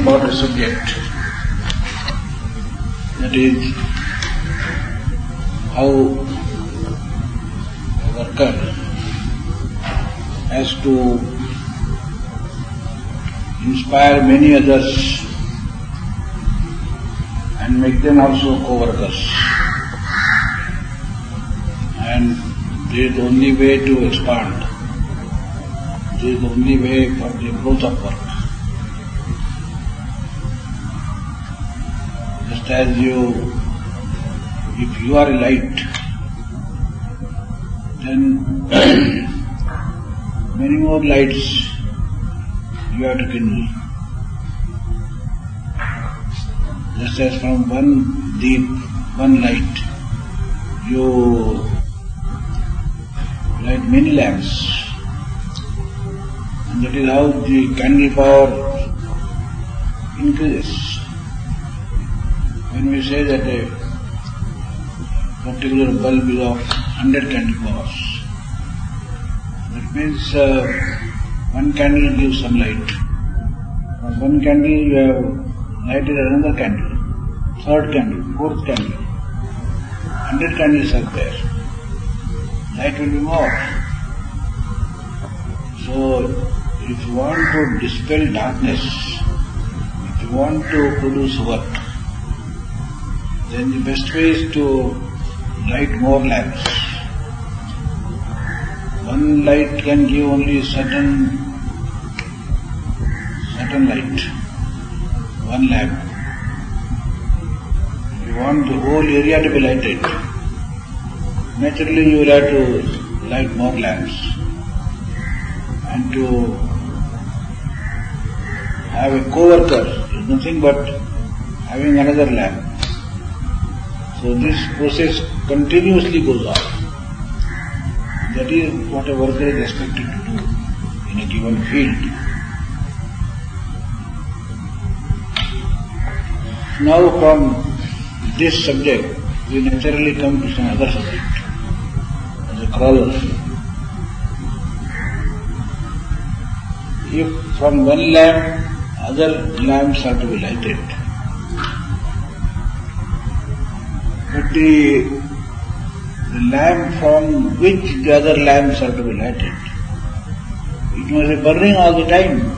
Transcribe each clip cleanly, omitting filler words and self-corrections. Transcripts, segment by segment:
about a subject, that is how a worker has to inspire many others and make them also co-workers. And this is the only way to expand. This is the only way for the growth of work. Just as if you are a light, then many more lights you have to kindle. Just as from one deep, one light, you light many lamps. And that is how the candle power increases. When we say that a particular bulb is of 100 candle powers, that means one candle gives some light. From one candle you have lighted another candle, third candle, fourth candle. 100 candles are there. Light will be more. So, if you want to dispel darkness, if you want to produce work, then the best way is to light more lamps. One light can give only certain light, one lamp. If you want the whole area to be lighted, naturally you will have to light more lamps and to have a co-worker is nothing but having another lamp. So this process continuously goes on. That is what a worker is expected to do in a given field. Now from this subject, we naturally come to some other subject, as a crawler. If from one lamp, other lamps are to be lighted, but the lamp from which the other lamps are to be lighted, it must be burning all the time.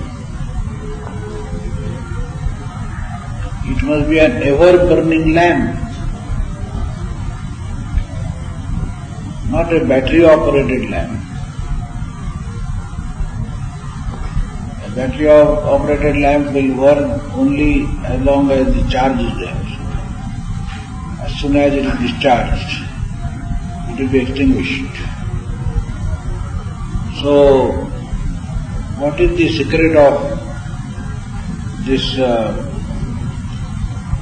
It must be an ever-burning lamp, not a battery-operated lamp. A battery-operated lamp will burn only as long as the charge is there. As soon as it is discharged, it will be extinguished. So, what is the secret of this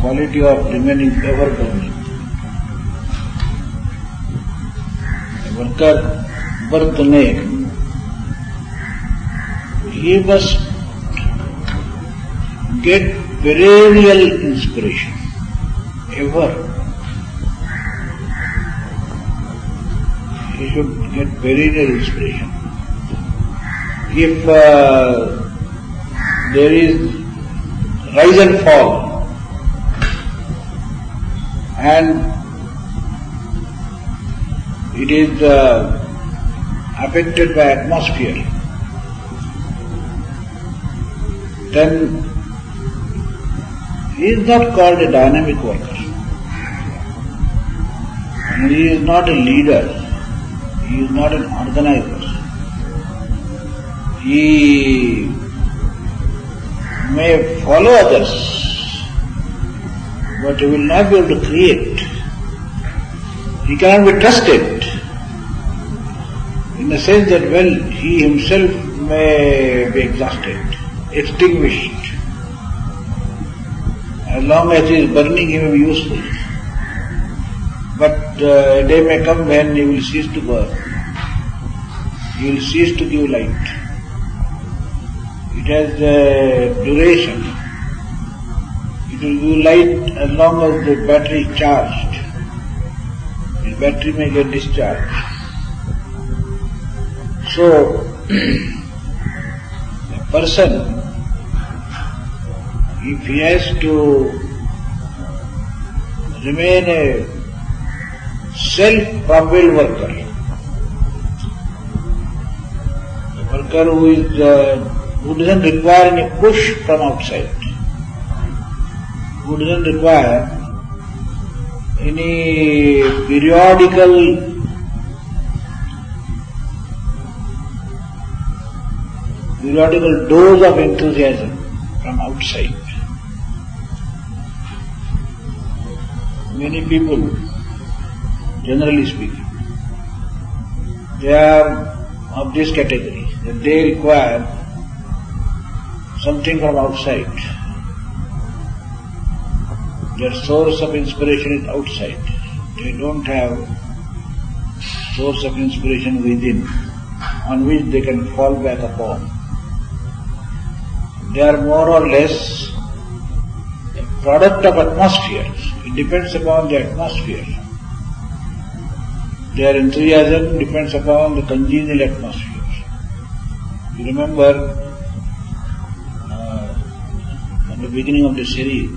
quality of remaining ever burning? A worker, birth he must get perennial inspiration, ever. He should get perennial inspiration. If there is rise and fall, and it is affected by atmosphere, then he is not called a dynamic worker. And he is not a leader. He is not an organizer. He may follow others, but he will not be able to create. He cannot be trusted, in the sense that, well, he himself may be exhausted, extinguished. As long as he is burning, he may be useful. But a day may come when he will cease to burn. He will cease to give light. It has a duration. It will give light as long as the battery is charged. The battery may get discharged. So, a person if he has to remain a self-propelled worker, a worker who doesn't require any push from outside, who doesn't require any periodical dose of enthusiasm from outside. Many people, generally speaking, they are of this category, that they require something from outside. Their source of inspiration is outside. They don't have source of inspiration within, on which they can fall back upon. They are more or less a product of atmosphere. It depends upon the atmosphere. Their enthusiasm depends upon the congenial atmosphere. You remember at the beginning of the series,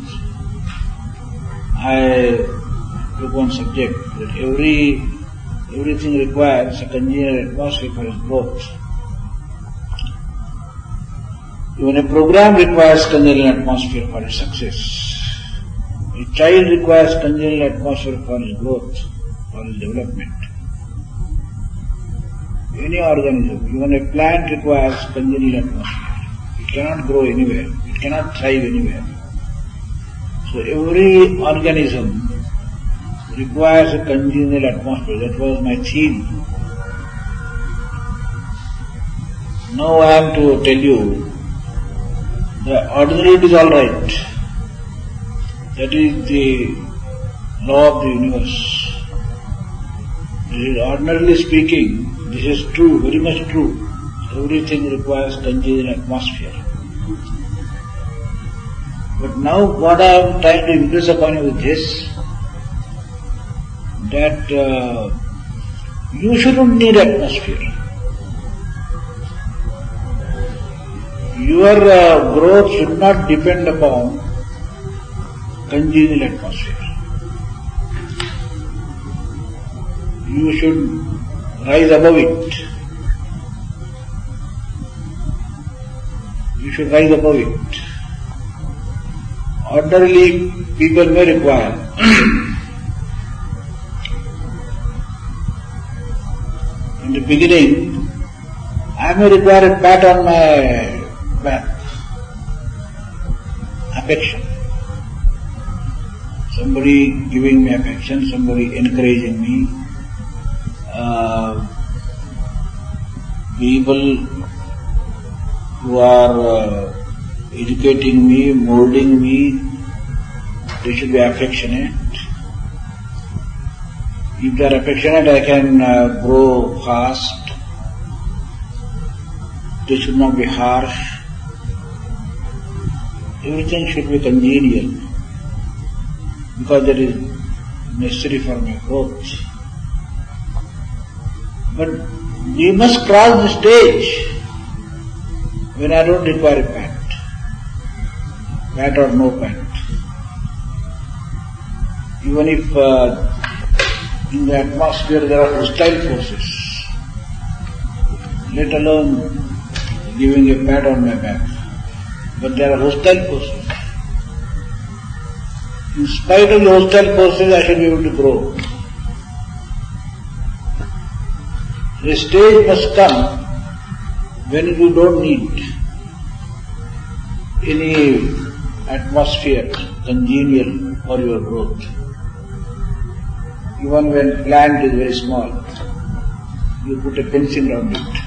I took one subject that everything requires a congenial atmosphere for its growth. Even a program requires congenial atmosphere for its success. A child requires congenial atmosphere for its growth, for its development. Any organism, even a plant requires congenial atmosphere. It cannot grow anywhere. It cannot thrive anywhere. So every organism requires a congenial atmosphere. That was my theme. Now I am to tell you, the ordinary is all right. That is the law of the universe. Ordinarily speaking, this is true, very much true. Everything requires congenial atmosphere. But now what I am trying to impress upon you is this, that you shouldn't need atmosphere. Your growth should not depend upon congenial atmosphere. You should rise above it. You should rise above it. Ordinarily, people may require in the beginning, I may require a pat on my back, affection. Somebody giving me affection, somebody encouraging me, people who are educating me, moulding me, they should be affectionate. If they are affectionate, I can grow fast. They should not be harsh. Everything should be congenial, because that is necessary for my growth. But we must cross the stage when I don't require a pat or no pat. Even if in the atmosphere there are hostile forces, let alone giving a pat on my back, but there are hostile forces. In spite of the hostile forces, I should be able to grow. The stage must come when you don't need any atmosphere congenial for your growth. Even when plant is very small, you put a fencing around it.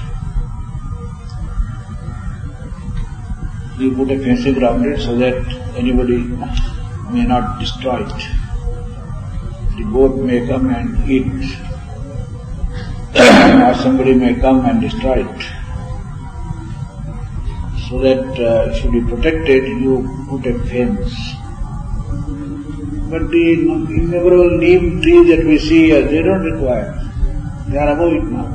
You put a fencing around it so that anybody may not destroy it. The goat may come and eat, or somebody may come and destroy it. So that it should be protected, you put a fence. But the innumerable neem trees that we see, they don't require. They are above it now.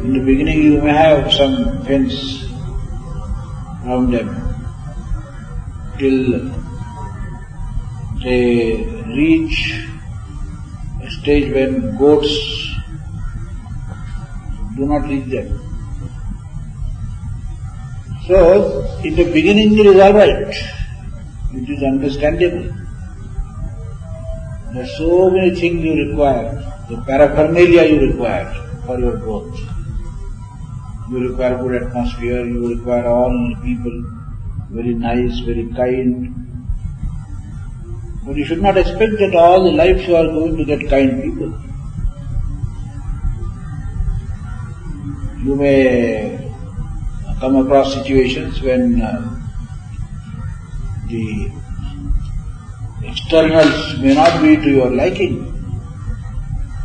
In the beginning you may have some fence around them. till they reach a stage when goats do not reach them. So, in the beginning it is alright, it is understandable. There are so many things you require, the paraphernalia you require for your growth. You require good atmosphere, you require all people, very nice, very kind. But you should not expect that all the life you are going to get kind people. You may come across situations when the externals may not be to your liking,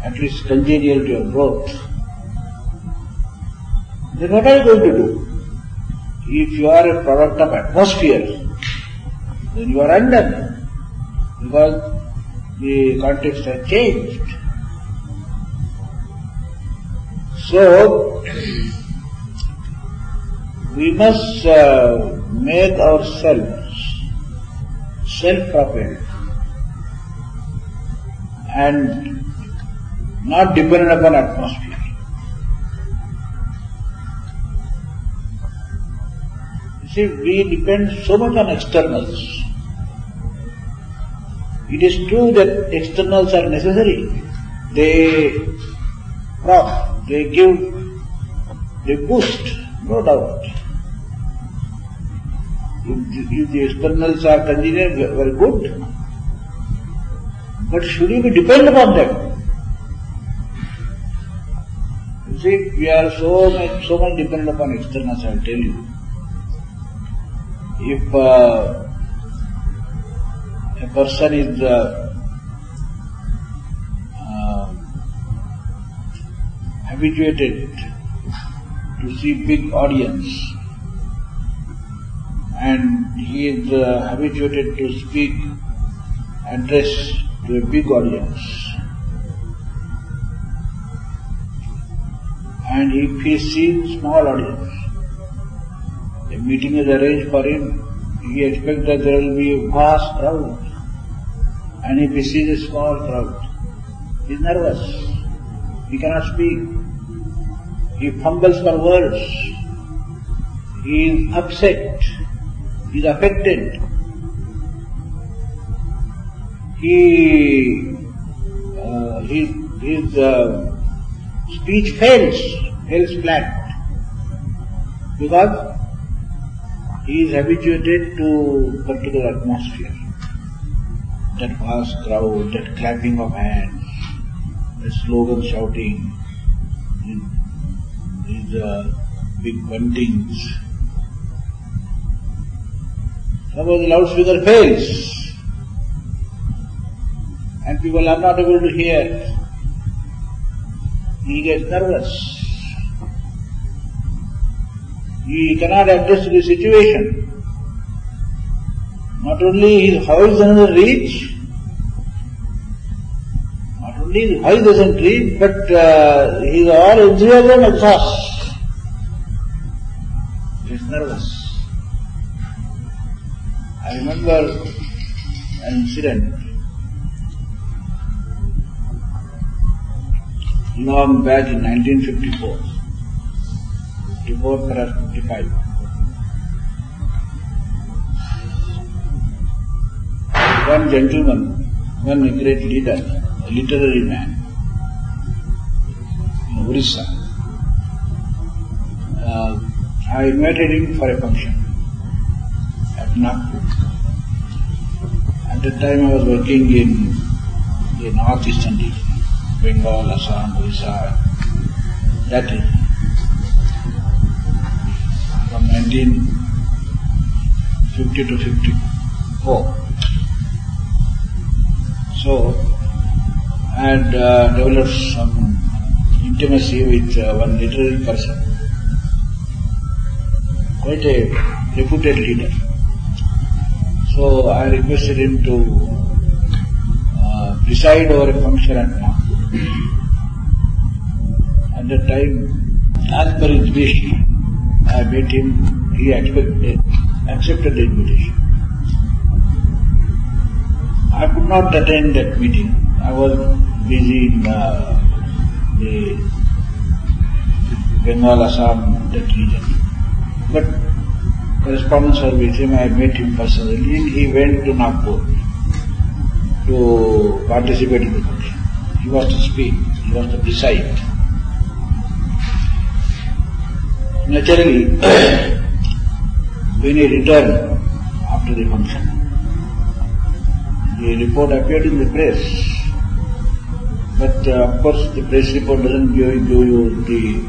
at least congenial to your growth. Then what are you going to do? If you are a product of atmosphere, then you are undone, because the context has changed. So, we must make ourselves self-propelled and not dependent upon atmosphere. You see, we depend so much on externals. It is true that externals are necessary. They prop, they give, they boost, no doubt. If the externals are congenial, very good. But should you be dependent upon them? You see, we are so much dependent upon externals, I will tell you. If a person is habituated to see big audience, and he is habituated to speak, address to a big audience, and if he sees small audience, a meeting is arranged for him, he expects that there will be a vast crowd, and if he sees a small crowd, he is nervous, he cannot speak, he fumbles for words, he is upset, he is affected, his speech fails flat, because he is habituated to particular atmosphere, that vast crowd, that clapping of hands, the slogan shouting, these big buntings. Suppose the loudspeaker fails and people are not able to hear, he gets nervous. He cannot adjust to the situation. Not only his voice doesn't reach, but his all enthusiasm exhausts. He is nervous. I remember an incident long back in 1954, 54 perhaps 55. One gentleman, one great leader, a literary man in Orissa, I invited him for a function at Nagpur. At that time I was working in the northeastern region, Bengal, Assam, Orissa, that region. From 1950 to 54. So, I had developed some intimacy with one literary person, quite a reputed leader. So, I requested him to preside over a function at Nagpur. At that time, as per his wish, I met him, he accepted the invitation. not attend that meeting. I was busy in the Bengal, Assam, that region. But correspondence was with him. I met him personally. He went to Nagpur to participate in the function. He was to speak. He was to recite. Naturally, when he returned after the function, the report appeared in the press. But of course, the press report doesn't give you the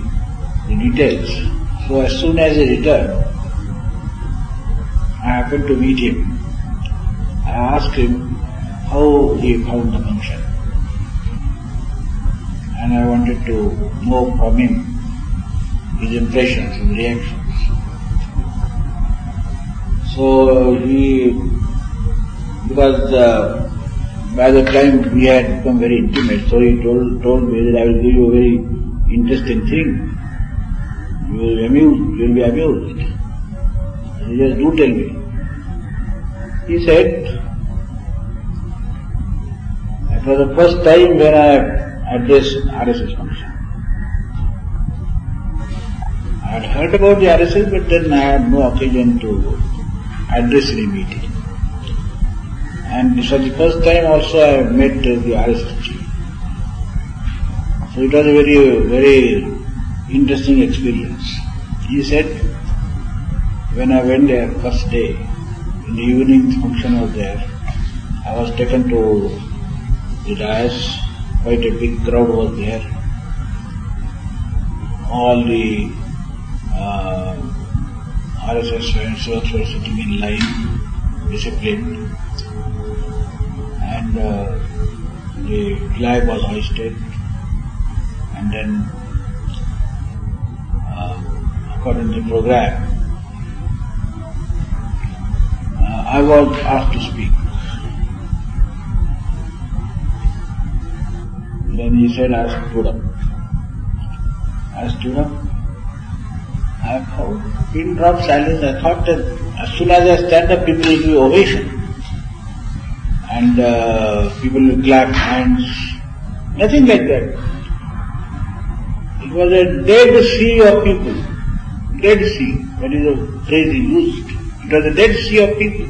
details. So as soon as he returned, I happened to meet him. I asked him how he found the function. And I wanted to know from him his impressions, his reactions. So because by the time we had become very intimate, so he told me that I will give you a very interesting thing. You will be amused. He said, do tell me. He said, it was the first time when I addressed RSS function. I had heard about the RSS, but then I had no occasion to address any meeting. And this was the first time also I met the RSS chief. So it was a very, very interesting experience. He said, when I went there first day, in the evening function was there, I was taken to the dais, quite a big crowd was there. All the RSS friends were sitting in line, disciplined, and the flag was hoisted, and then according to the program, I was asked to speak. Then he said, I stood up. I found pin drop silence. I thought that as soon as I stand up, people will give ovation. And people will clap hands. Nothing like that. It was a dead sea of people. Dead sea. That is a phrase he used. It was a dead sea of people.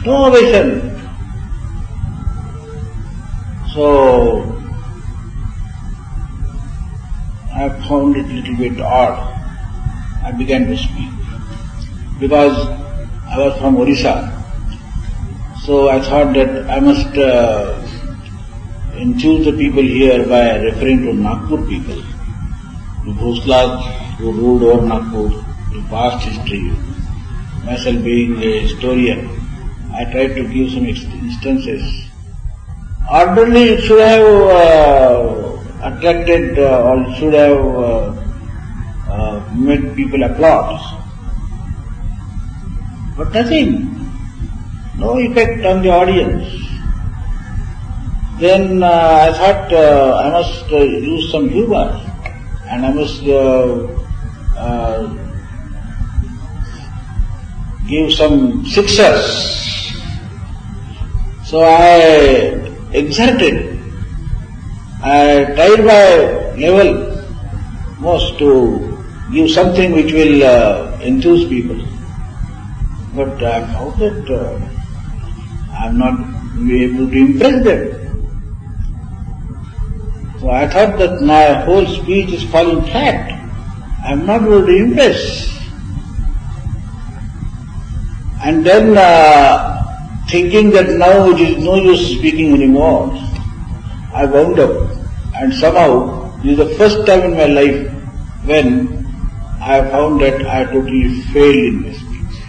No ovation. So, I found it a little bit odd. I began to speak. Because I was from Orissa. So I thought that I must enthuse the people here by referring to Nagpur people, the Bhoslas who ruled over Nagpur, the past history. Myself being a historian, I tried to give some instances. Ordinarily it should have attracted or should have made people applause. But nothing. No effect on the audience. Then I thought I must use some humor and I must give some success. So I exerted. I tried my level most to give something which will enthuse people. But I found that I am not able to impress them. So I thought that my whole speech is falling flat. I am not able to impress. And then thinking that now it is no use speaking anymore, I wound up. And somehow, this is the first time in my life when I found that I totally failed in my speech.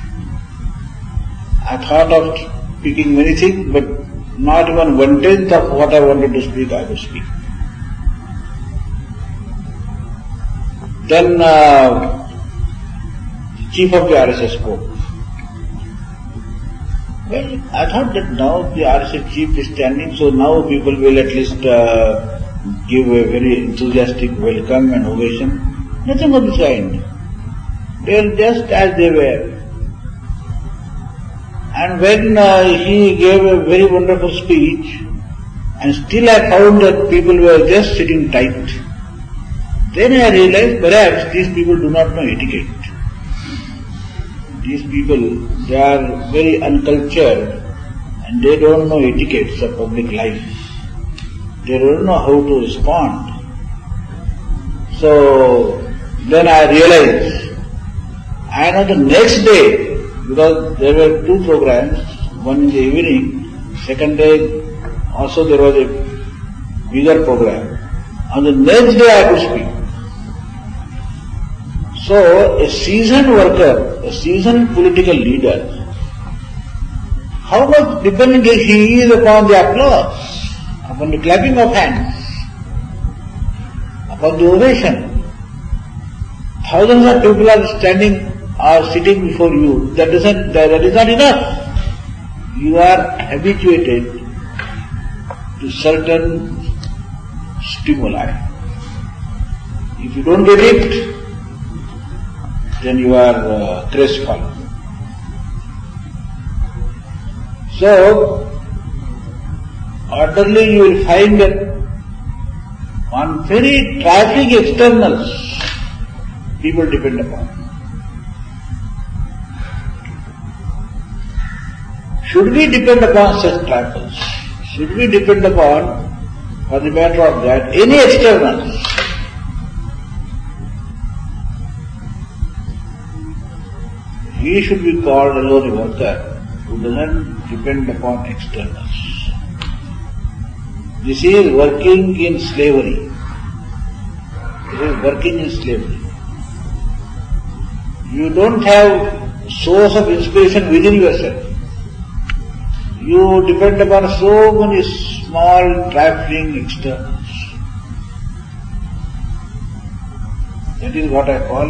I thought of speaking many things, but not even 1/10 of what I wanted to speak, I could speak. Then the chief of the RSS spoke. Well, I thought that now the RSS chief is standing, so now people will at least give a very enthusiastic welcome and ovation. Nothing of this kind. They were just as they were. And when he gave a very wonderful speech, and still I found that people were just sitting tight, then I realized perhaps these people do not know etiquette. These people, they are very uncultured and they don't know etiquettes of public life. They don't know how to respond. So then I realized, I know the next day, because there were two programs, one in the evening, second day also there was a bigger program. On the next day I could speak. So a seasoned worker, a seasoned political leader, how much dependent he is upon the applause, upon the clapping of hands, upon the ovation. Thousands of people are standing or sitting before you. That is not enough. You are habituated to certain stimuli. If you don't get it, then you are crestfallen. So, orderly you will find that on very trifling externals people depend upon. Should we depend upon such trifles? Should we depend upon, for the matter of that, any externals? He should be called alone a worker who doesn't depend upon externals. This is working in slavery. This is working in slavery. You don't have source of inspiration within yourself. You depend upon so many small, trifling externals. That is what I call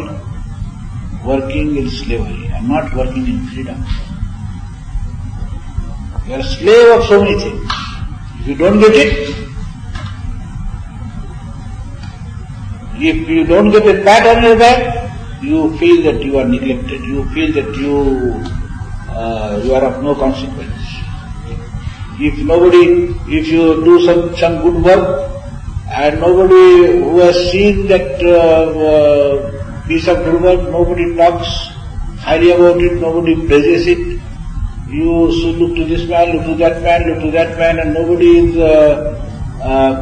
working in slavery. I am not working in freedom. You are a slave of so many things. If you don't get it, if you don't get a pat on your back, you feel that you are neglected. You feel that you are of no consequence. If you do some good work, and nobody who has seen that piece of good work, nobody talks highly about it, nobody praises it, you should look to this man, look to that man, look to that man, and nobody is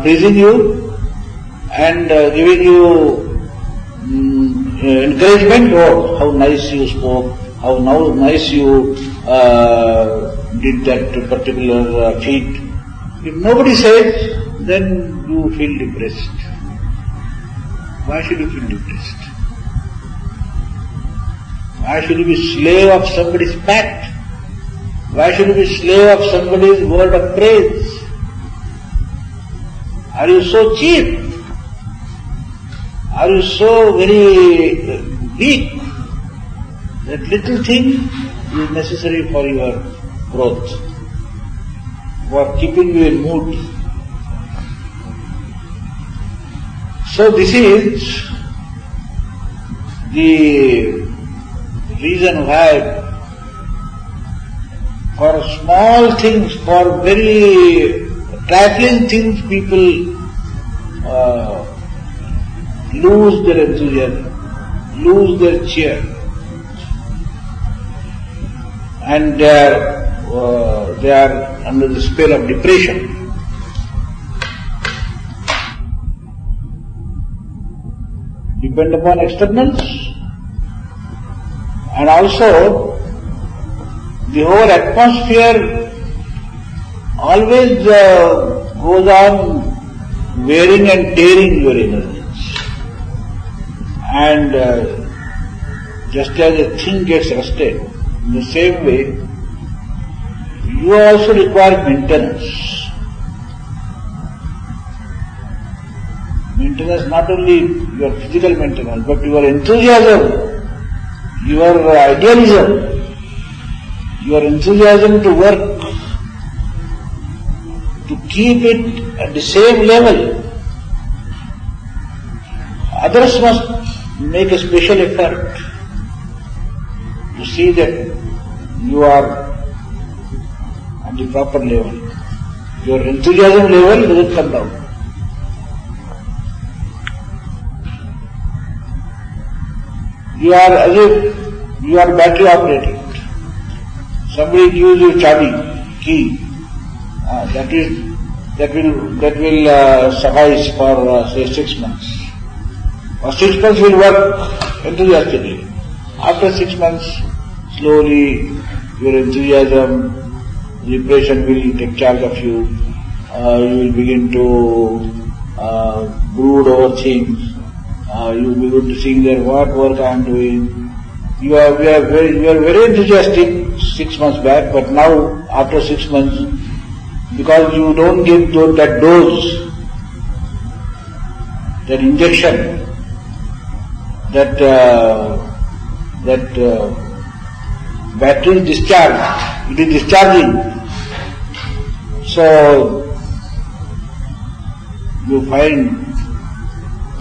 praising you and giving you encouragement. Oh, how nice you spoke, how nice you did that particular feat. If nobody says, then you feel depressed. Why should you feel depressed? Why should you be slave of somebody's pat? Why should you be slave of somebody's word of praise? Are you so cheap? Are you so very weak that little thing is necessary for your growth, for keeping you in mood? So this is the reason why for small things, for very trifling things, people lose their enthusiasm, lose their cheer, and they are under the spell of depression. Depend upon externals, and also the whole atmosphere always goes on wearing and tearing your energies. And just as a thing gets rusted, in the same way, you also require maintenance. Maintenance, not only your physical maintenance, but your enthusiasm, your idealism, your enthusiasm to work, to keep it at the same level. Others must make a special effort to see that you are on the proper level. Your enthusiasm level doesn't come down. You are as if you are battery operated. Somebody gives you key. That will suffice for say 6 months. For 6 months will work enthusiastically. After 6 months, slowly your enthusiasm, the impression will take charge of you. You will begin to brood over things. You will begin to see that what work I am doing. You are very enthusiastic 6 months back, but now after 6 months, because you don't give that dose, that injection, that battery is discharged, it is discharging. So you find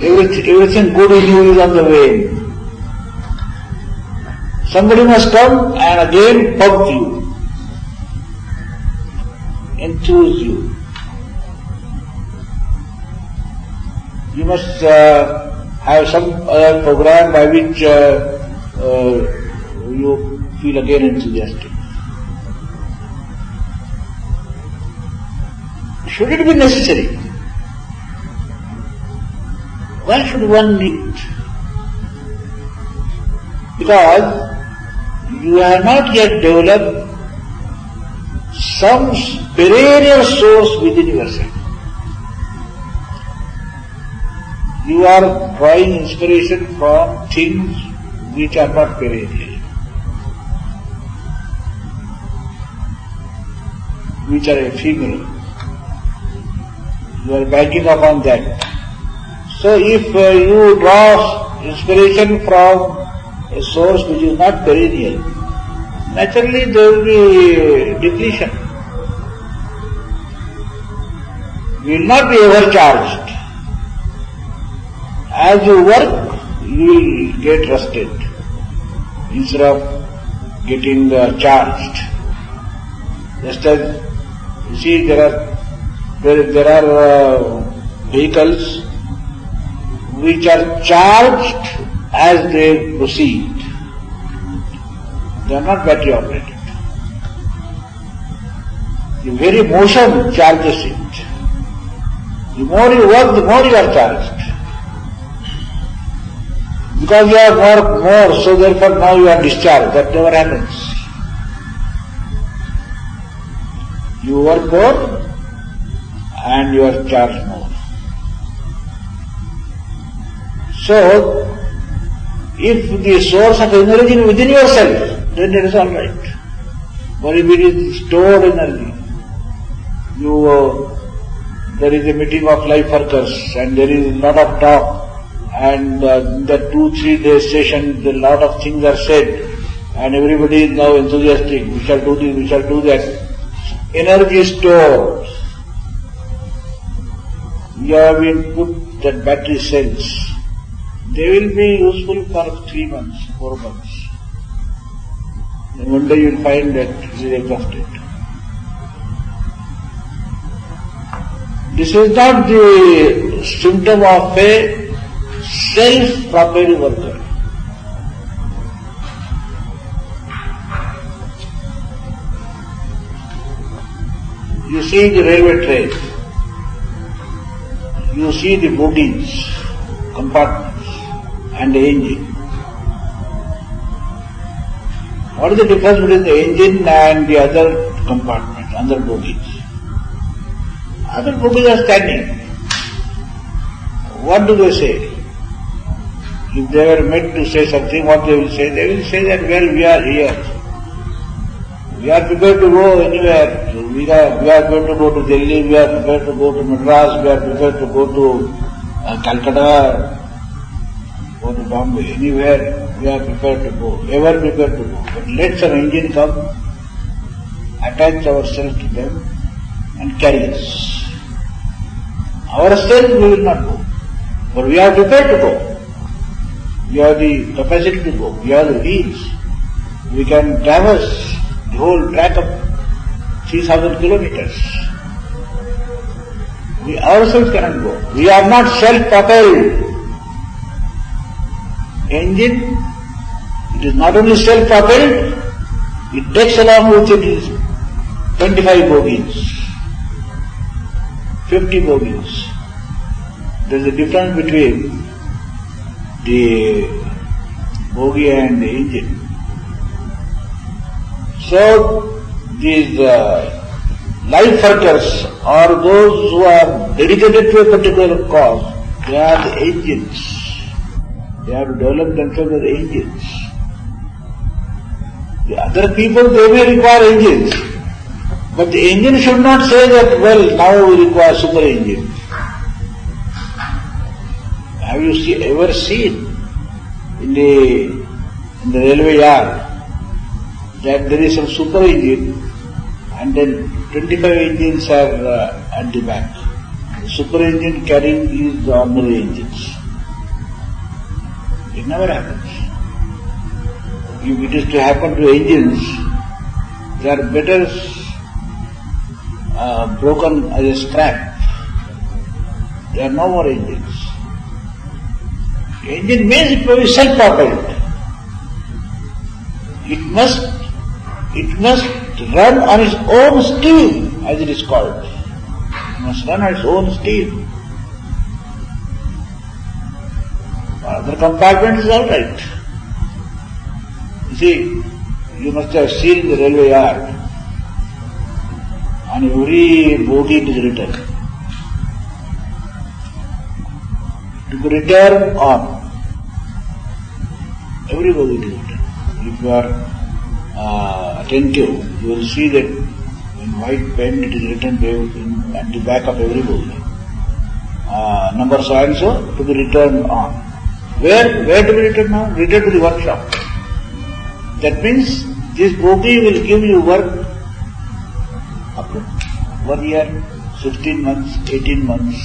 everything good in you is on the way. Somebody must come and again pump you, enthuse you. You must have some other program by which you feel again enthusiastic. Should it be necessary? Why should one need it? Because you have not yet developed some perennial source within yourself. You are drawing inspiration from things which are not perennial, which are ephemeral. You are banking upon that. So if you draw inspiration from a source which is not perennial, naturally there will be depletion. You will not be overcharged. As you work, you will get rusted instead of getting charged. Just as you see, there are vehicles which are charged as they proceed. They are not battery operated. The very motion charges it. The more you work, the more you are charged. Because you have worked more, so therefore now you are discharged. That never happens. You work more and you are charged more. So, if the source of energy is within yourself, then it is all right. But if it is stored energy, there is a meeting of life workers and there is a lot of talk, and in the 2-3 days session, a lot of things are said, and everybody is now enthusiastic. We shall do this, we shall do that. Energy is stored. You have been put that battery cells. They will be useful for 3 months, 4 months. Then one day you will find that it is exhausted. This is not the symptom of a self-propelled worker. You see the railway train, you see the bogies, compartments and the engine. What is the difference between the engine and the other compartments, other bogies? Other bogies are standing. What do they say? If they were meant to say something, what they will say? They will say that, well, we are here. We are prepared to go anywhere. We are going to go to Delhi, we are prepared to go to Madras, we are prepared to go to Calcutta, go to Bombay, anywhere we are prepared to go, ever prepared to go. But let some engine come, attach ourselves to them and carry us. Ourselves we will not go, but we are prepared to go. We have the capacity to go, we have the wheels. We can traverse the whole track of 3,000 kilometers. We ourselves cannot go. We are not self-propelled. Engine, it is not only self-propelled, it takes along with it 25 bogies, 50 bogies. There is a difference between the bogie and the engine. So, these life workers or those who are dedicated to a particular cause, they are the engines. They have to develop themselves as engines. The other people, they may require engines, but the engine should not say that, well, now we require super engine. Have you ever seen in the railway yard that there is some super engine and then 25 engines are at the back? The super engine carrying is the ordinary engines. It never happens. If it is to happen to engines, they are better broken as a scrap. There are no more engines. Engine means it will be self-propelled. It must run on its own steam, as it is called. It must run on its own steam. Other compartment is all right. You see, you must have seen the railway yard. On every bogie it is written. To be returned on. Every bogie it is written. If you are attentive, you will see that in white pen it is written at the back of every bogie. Number so and so to be returned on. Where to be returned on? Return to the workshop. That means this bogie will give you work up to 1 year, 16 months, 18 months.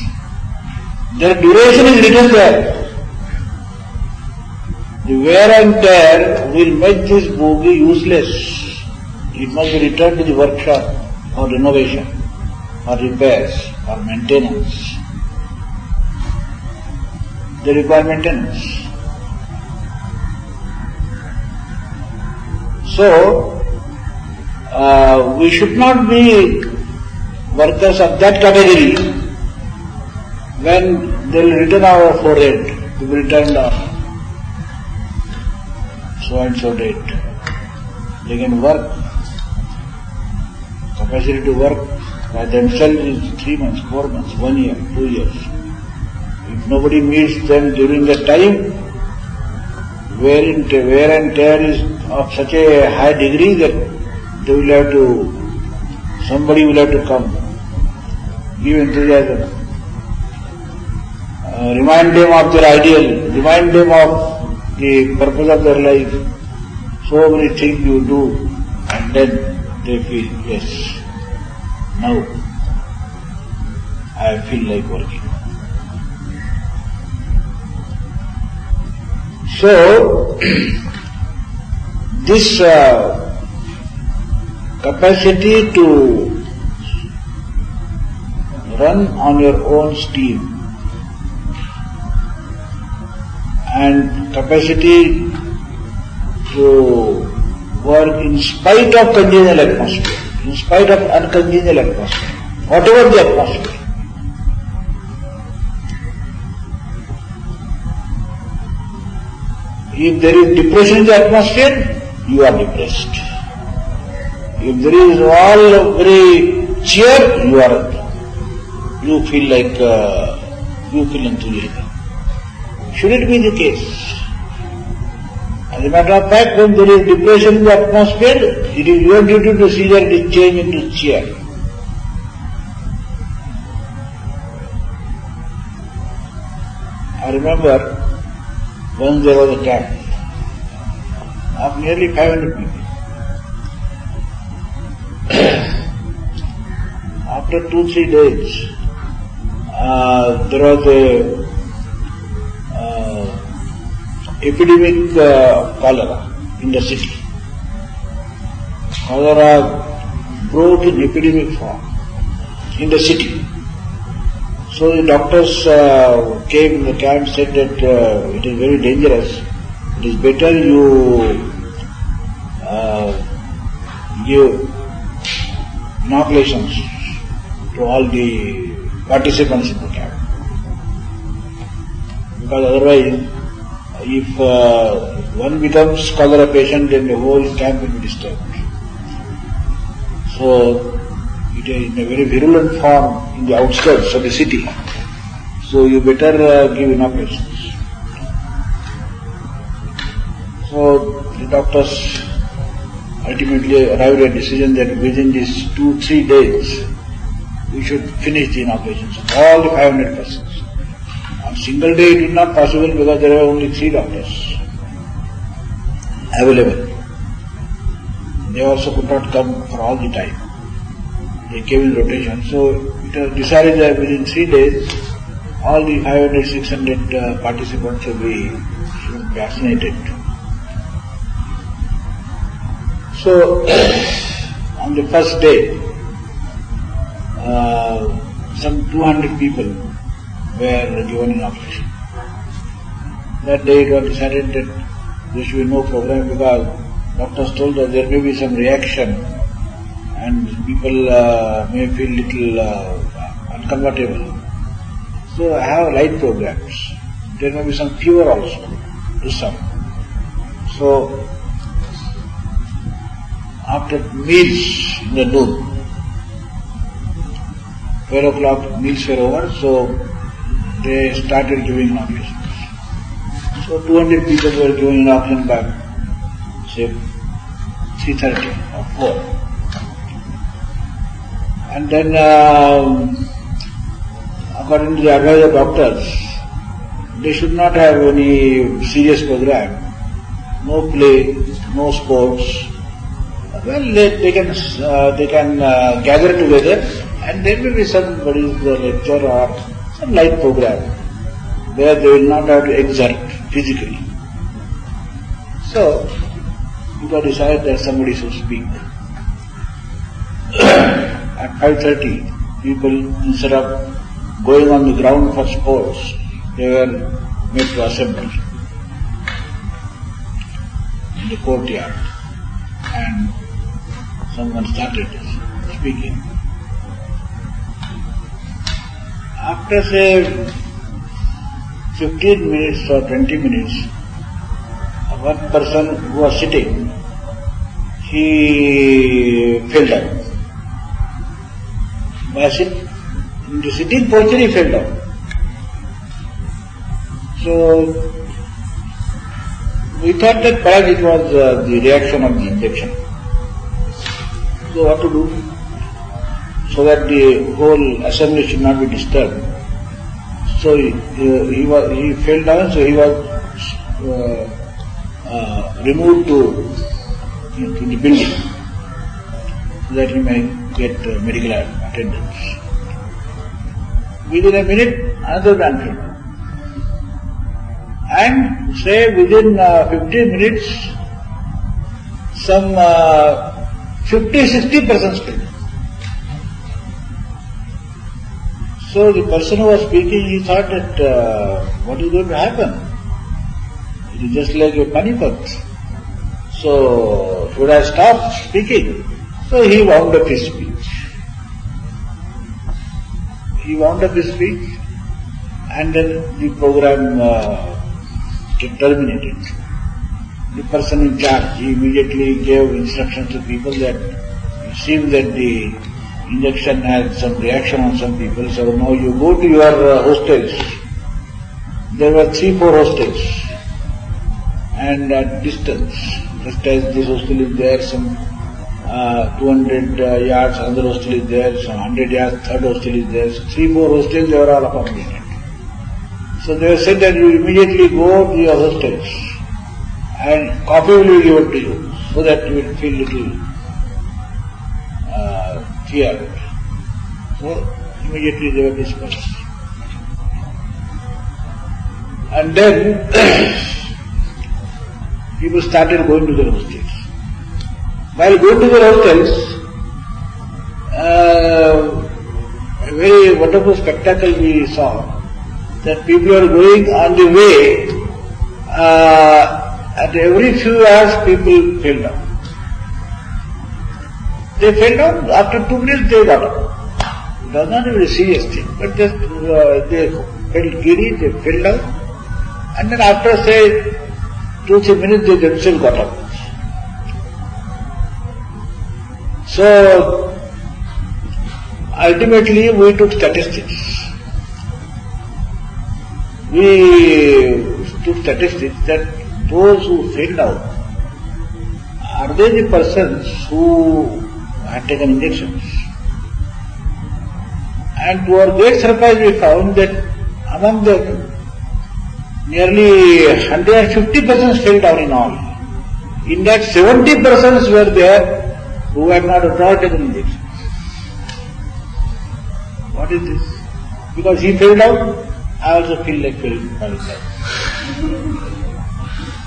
Their duration is written there. The wear and tear will make this bogie useless. It must be returned to the workshop for renovation, or repairs, or maintenance. They require maintenance. So, we should not be workers of that category when they will return our forehead to be returned on so and so date. They can work. Capacity to work by themselves is 3 months, 4 months, 1 year, 2 years. If nobody meets them during that time, wear and tear is of such a high degree that they will have to, somebody will have to come, give enthusiasm, remind them of their ideal, remind them of the purpose of their life. So many things you do, and then they feel, yes, now I feel like working. So, this capacity to run on your own steam and capacity to work in spite of congenial atmosphere, in spite of uncongenial atmosphere, whatever the atmosphere. If there is depression in the atmosphere, you are depressed. If there is all very cheer, you feel like, you feel enthusiasm. Should it be the case? As a matter of fact, when there is depression in the atmosphere, it is your duty to see that it is changed into cheer. I remember once there was a camp of nearly 500 people. After 2-3 days, there was a epidemic cholera in the city. Cholera broke in epidemic form in the city. So the doctors came in the camp, said that it is very dangerous. It is better you give inoculations to all the participants in the camp. Because otherwise, if one becomes cholera patient, then the whole camp will be disturbed. So it is in a very virulent form in the outskirts of the city. So you better give inoculations. So the doctors ultimately arrived at a decision that within these 2-3 days we should finish the inoculations of all the 500 persons. On a single day it was not possible because there were only 3 doctors available. They also could not come for all the time. They came in rotation. So it was decided that within 3 days all the 500-600 participants should be vaccinated. So on the first day, some 200 people were given inoculation. That day it was decided that there should be no program because doctors told that there may be some reaction and people may feel little uncomfortable. So I have light programs. There may be some fever also to some. So after meals in the noon, 12 o'clock meals were over, so they started giving inoculations. So 200 people were giving inoculation by, say, 3:30 or 4. And then, according to the advice of doctors, they should not have any serious program, no play, no sports. Well, they can gather together, and there will be somebody's lecture or some light program where they will not have to exert physically. So, you got decided that somebody should speak. At 5:30, people, instead of going on the ground for sports, they were made to assemble in the courtyard, and someone started speaking. After, say, 15 minutes or 20 minutes, one person who was sitting, he fell down. In the sitting posture, he fell down. So, we thought that perhaps it was the reaction of the injection. So what to do? So that the whole assembly should not be disturbed. So he fell down, so he was removed to the building so that he may get medical attendance. Within a minute, another man fell down. And say within 15 minutes, some 50-60 persons fell down. So the person who was speaking, he thought that what is going to happen? It is just like a panipat. So should I stop speaking? So he wound up his speech. And then the program get terminated. The person in charge, he immediately gave instructions to people that it seems that the injection had some reaction on some people, so now you go to your hostels. There were 3-4 hostels, and at distance, just as this hostel is there, some 200 yards, another hostel is there, some 100 yards, third hostel is there, so 3-4 hostels, they were all accommodated. So they said that you immediately go to your hostels, and coffee will be given to you, so that you will feel little fear. So immediately they were dispersed. And then people started going to their hostels. While going to their hostels, wonderful spectacle we saw, that people are going on the way, at every few hours people fell down. They fell down, after 2 minutes they got up. It was not a very serious thing, but just they felt giddy, they fell down, and then after say 2-3 minutes they themselves got up. So ultimately we took statistics. We took statistics that those who fell down, are they the persons who had taken injections? And to our great surprise we found that among them nearly 150 persons fell down in all. In that 70 persons were there who had not at all taken injections. What is this? Because he fell down, I also feel like falling down.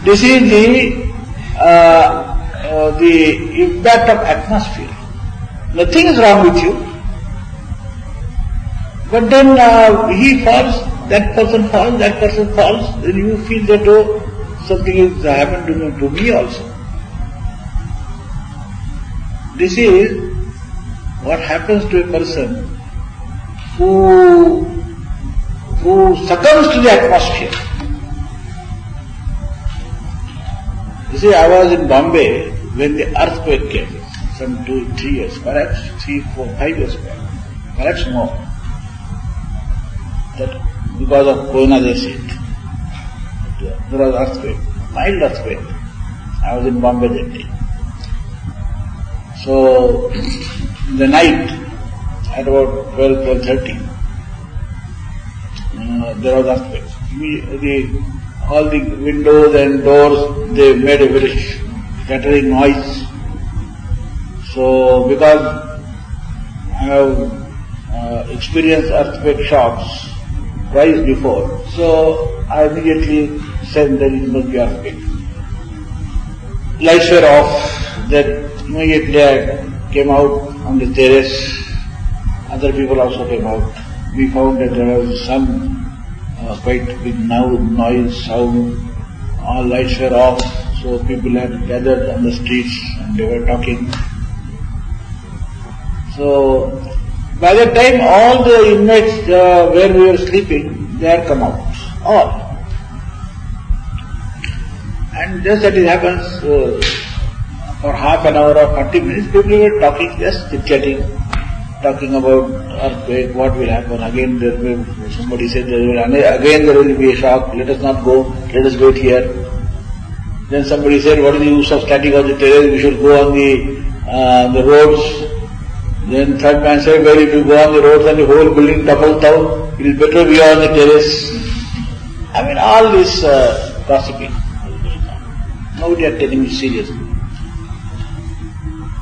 This is the impact of atmosphere. Nothing is wrong with you. But then he falls, that person falls, then you feel that oh, something is happened to me also. This is what happens to a person who succumbs to the atmosphere. You see, I was in Bombay when the earthquake came, some 2-3 years, perhaps 3, 4, 5 years back, perhaps more. That because of Corona they said. There was earthquake, mild earthquake. I was in Bombay that day. So, in the night, at about 12:30, there was earthquake. All the windows and doors, they made a very shattering noise. So, because I have experienced earthquake shocks twice before, so I immediately said that it must be earthquake. Lights were off, then immediately I came out on the terrace. Other people also came out. We found that there was some quite big noise, sound. All lights were off, so people had gathered on the streets and they were talking. So, by that time all the inmates where we were sleeping, they had come out. All. And just as it happens, for half an hour or 40 minutes, people were talking, just chit-chatting, talking about earthquake, what will happen. Again, somebody said again there will be a shock, let us not go, let us wait here. Then somebody said, what is the use of standing on the terrace, we should go on the roads. Then third man said, well, if you go on the roads and the whole building topples down, it is better we are on the terrace. I mean, all this gossiping. Nobody had taken it seriously.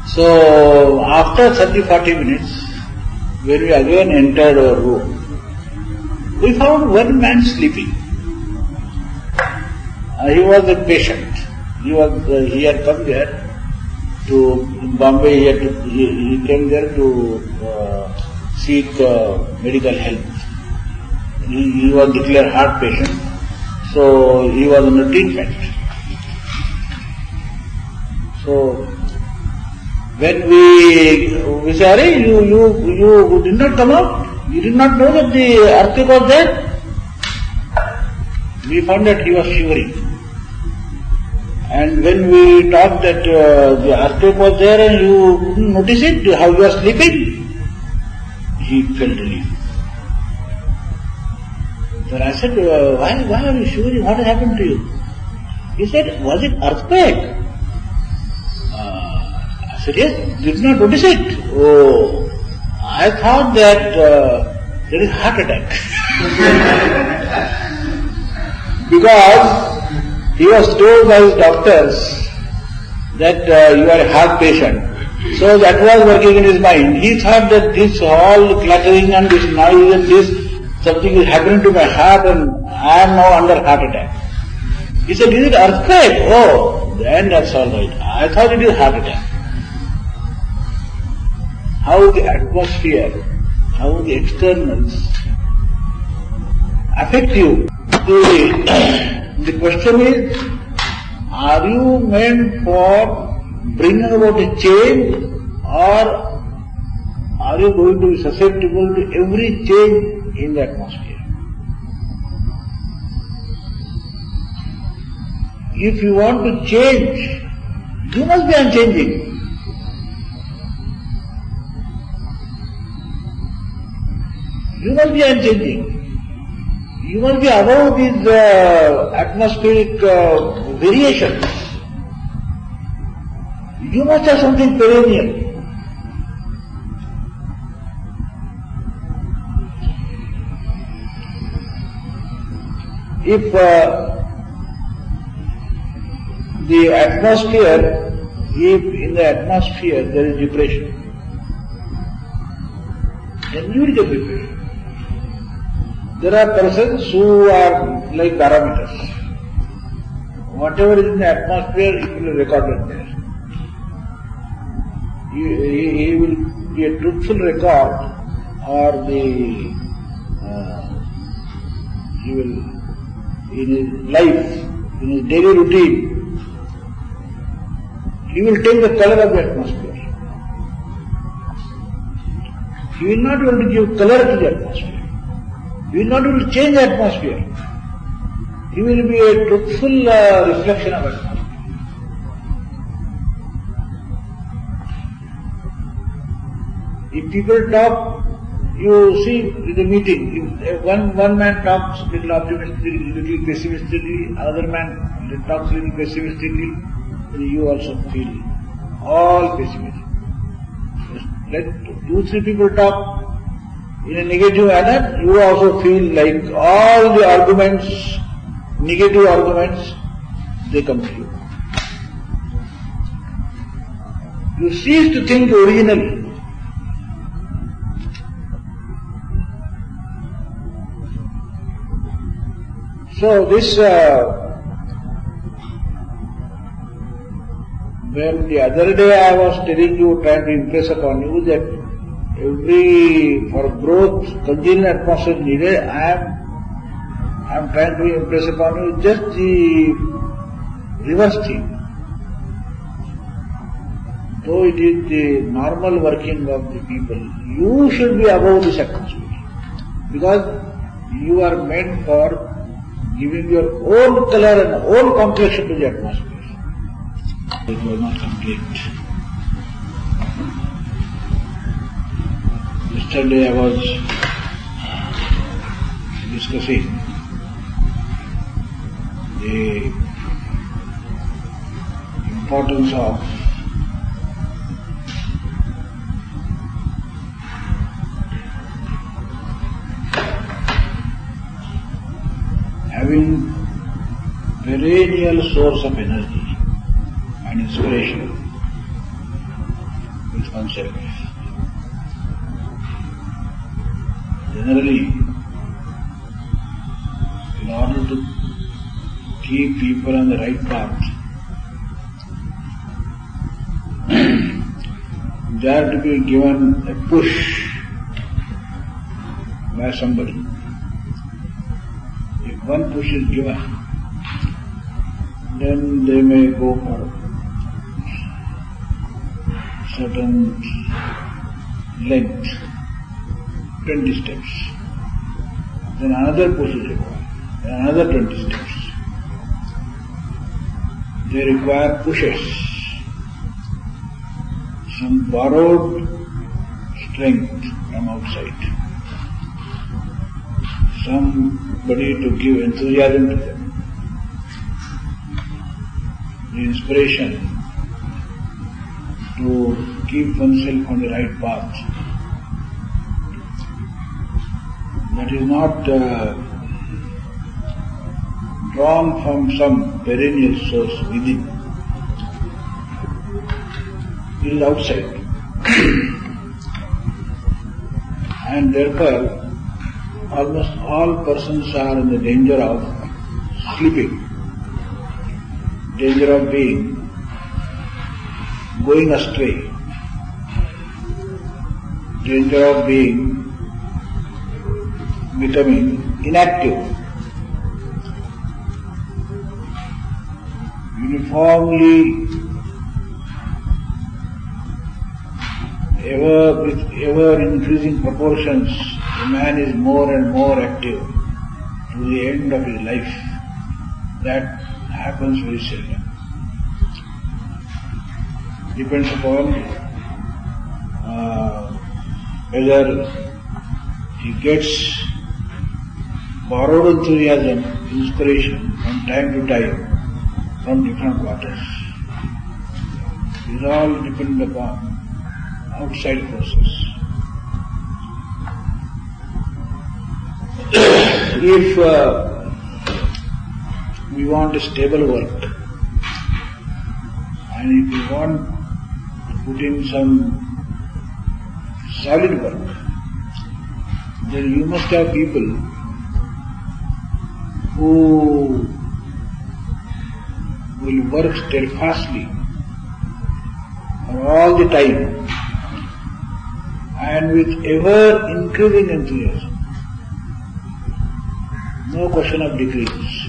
So, after 30-40 minutes, when we again entered our room, we found one man sleeping. He was a patient. He had come there in Bombay, he came there to seek medical help. He was declared heart patient, so he was under treatment. So, when we said, you did not come out? You did not know that the earthquake was there? We found that he was shivering. And when we talked that the earthquake was there and you couldn't notice it, how you are sleeping, he felt relief. Then I said, why are you shivering? What has happened to you? He said, was it earthquake? I said, yes, did not notice it. Oh, I thought that there is heart attack. Because he was told by his doctors that you are a heart patient. So that was working in his mind. He thought that this all clattering and this noise and this, something is happening to my heart and I am now under heart attack. He said, is it earthquake? Oh, then that's all right. I thought it is heart attack. How the atmosphere, how the externals affect you. The question is, are you meant for bringing about a change, or are you going to be susceptible to every change in the atmosphere? If you want to change, you must be unchanging. You must be unchanging. You must be above these atmospheric variations. You must have something perennial. If the atmosphere, if in the atmosphere there is depression, then you will get depression. There are persons who are like barometers. Whatever is in the atmosphere, it will be recorded there. He will be a truthful record, or he will, in his life, in his daily routine, he will take the color of the atmosphere. He will not be able to give color to the atmosphere. He will not be able to change the atmosphere. He will be a truthful reflection of atmosphere. If people talk, you see in the meeting, if one man talks little optimistically, little pessimistically, another man talks little pessimistically, you also feel all pessimism. Let 2-3 people talk in a negative manner, you also feel like all the arguments, negative arguments, they come to you. You cease to think originally. So this, when the other day I was telling you, trying to impress upon you that for growth, congenial atmosphere is needed, I am trying to impress upon you just the reverse thing. Though it is the normal working of the people, you should be above this atmosphere, because you are meant for giving your own color and own complexion to the atmosphere. It was not complete. Yesterday I was discussing the importance of having perennial source of energy and inspiration with oneself. Generally, in order to keep people on the right path, they are to be given a push by somebody. If one push is given, then they may go for certain length, 20 steps. Then another push is required, then another 20 steps. They require pushes, some borrowed strength from outside, somebody to give enthusiasm to them, the inspiration to keep oneself on the right path. That is not drawn from some perennial source within. It is outside. And therefore, almost all persons are in the danger of slipping, danger of going astray, danger of being becoming inactive. Uniformly, with ever increasing proportions, the man is more and more active to the end of his life. That happens very seldom. Depends upon whether he gets borrowed enthusiasm, inspiration from time to time from different quarters. These all depend upon outside forces. If we want a stable work, and if we want to put in some solid work, then you must have people who will work steadfastly for all the time and with ever increasing enthusiasm. No question of decrease.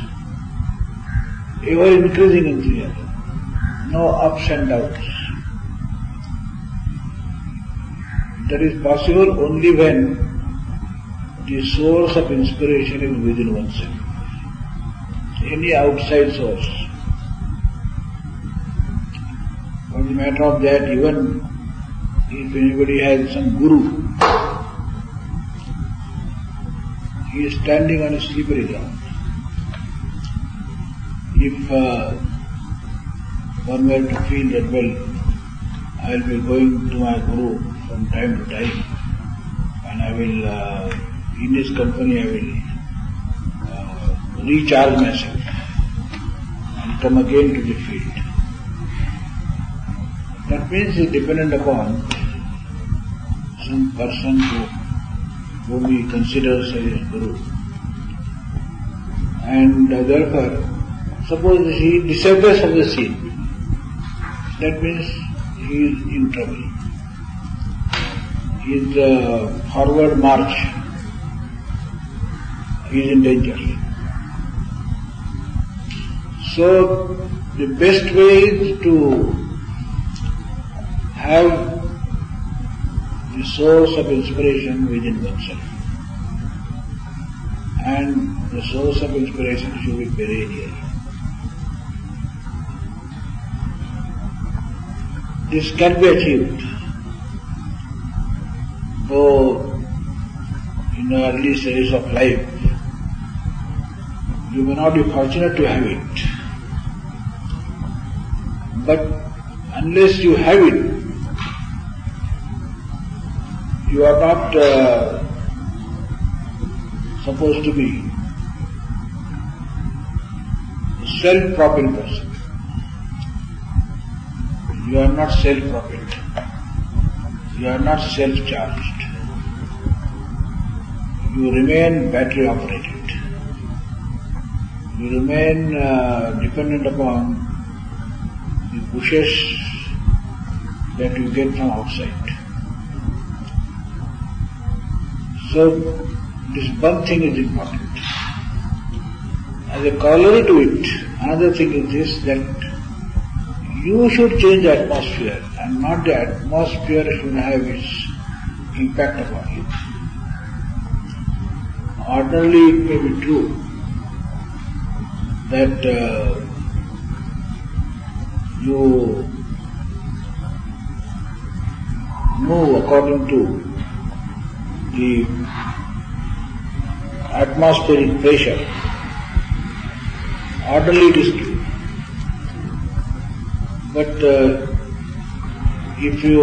Ever increasing enthusiasm. No ups and downs. That is possible only when the source of inspiration is within oneself. Any outside source. For the matter of that, even if anybody has some guru, he is standing on a slippery ground. If one were to feel that, well, I will be going to my guru from time to time, and I will, in his company, I will recharge myself and come again to the field. That means he is dependent upon some person whom he considers as his guru. And therefore, suppose he disappears from the scene, that means he is in trouble. His forward march is in danger. So, the best way is to have the source of inspiration within oneself. And the source of inspiration should be very near. This can be achieved, though in the early stages of life you may not be fortunate to have it. But unless you have it, you are not supposed to be a self-propelled person. You are not self-propelled. You are not self-charged. You remain battery operated. You remain dependent upon the pushes that you get from outside. So, this one thing is important. As a corollary to it, another thing is this, that you should change the atmosphere, and not the atmosphere should have its impact upon you. Ordinarily, it may be true that you move according to the atmospheric pressure. Ordinarily it is true. But if you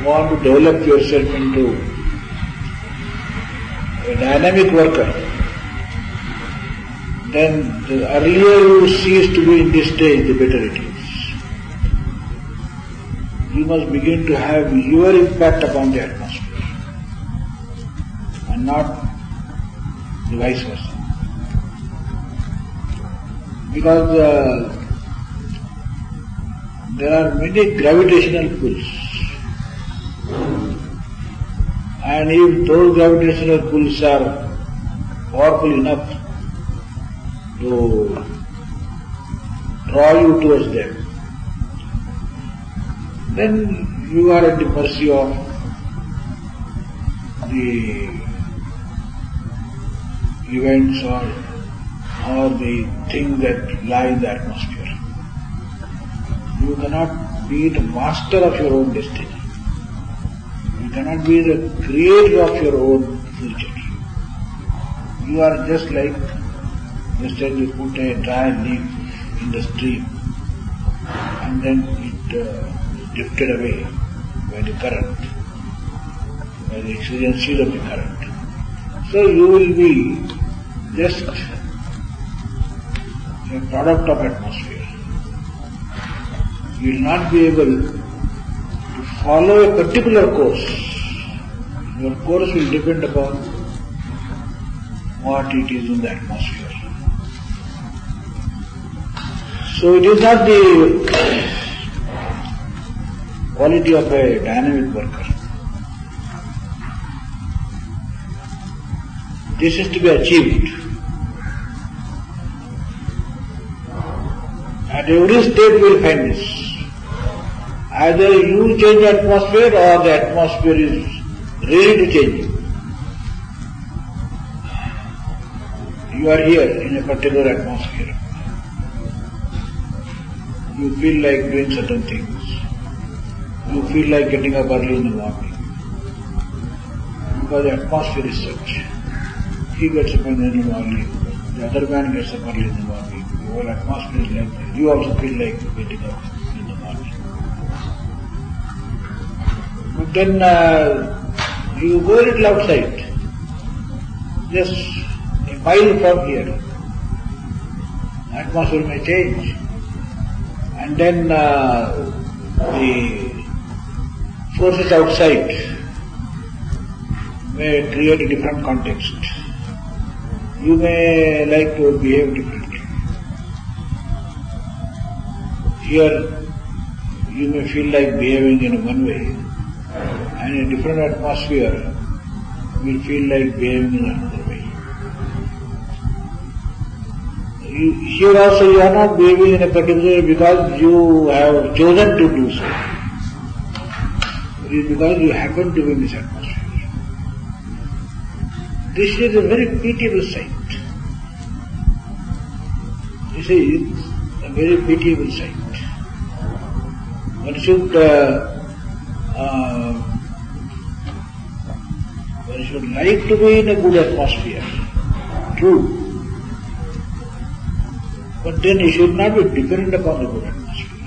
want to develop yourself into a dynamic worker, then the earlier you cease to be in this stage, the better it is. You must begin to have your impact upon the atmosphere, and not the vice versa. Because there are many gravitational pulls, and if those gravitational pulls are powerful enough to draw you towards them, then you are at the mercy of the events or the things that lie in the atmosphere. You cannot be the master of your own destiny. You cannot be the creator of your own future. You are just as you put a dry leaf in the stream and then it drifted away by the current, by the exigencies of the current. So you will be just a product of atmosphere. You will not be able to follow a particular course. Your course will depend upon what it is in the atmosphere. So it is not the quality of a dynamic worker. This is to be achieved. At every state we will find this. Either you change the atmosphere or the atmosphere is ready to change you. You are here in a particular atmosphere. You feel like doing certain things. You feel like getting up early in the morning. Because the atmosphere is such. He gets up in the morning, the other man gets up early in the morning. The whole atmosphere is like that. You also feel like getting up in the morning. But then you go a little outside, just a mile from here. The atmosphere may change. And then the forces outside may create a different context. You may like to behave differently. Here you may feel like behaving in one way, and a different atmosphere will feel like behaving in another way. Here also you are not behaving in a particular way because you have chosen to do so. It is because you happen to be in this atmosphere. This is a very pitiable sight. This is a very pitiable sight. One should like to be in a good atmosphere. True. But then you should not be dependent upon the good atmosphere.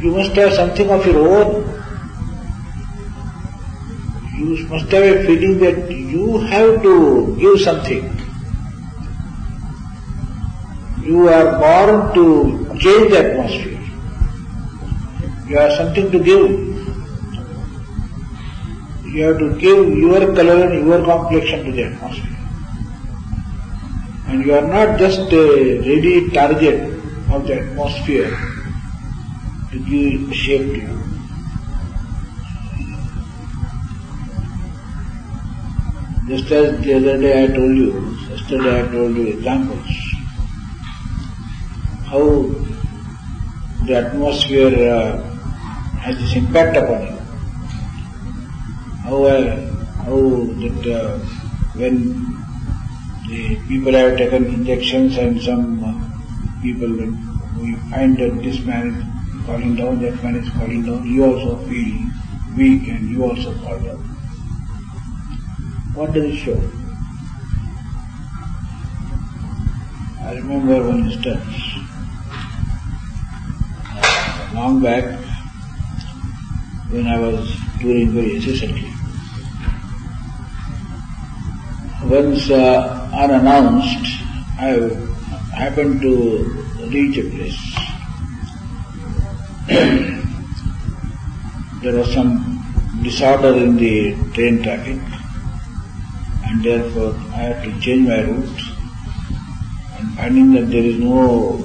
You must have something of your own. You must have a feeling that you have to give something. You are born to change the atmosphere. You have something to give. You have to give your color and your complexion to the atmosphere. And you are not just a ready target of the atmosphere to give shape to you. Just as the other day yesterday I told you examples, how the atmosphere has this impact upon you. How that when the people have taken injections and some people, we find that this man is falling down, that man is falling down, you also feel weak and you also fall down. What does it show? I remember one instance, long back, when I was touring very incessantly. Once unannounced, I happened to reach a place. There was some disorder in the train traffic, and therefore I had to change my route, and finding that there is no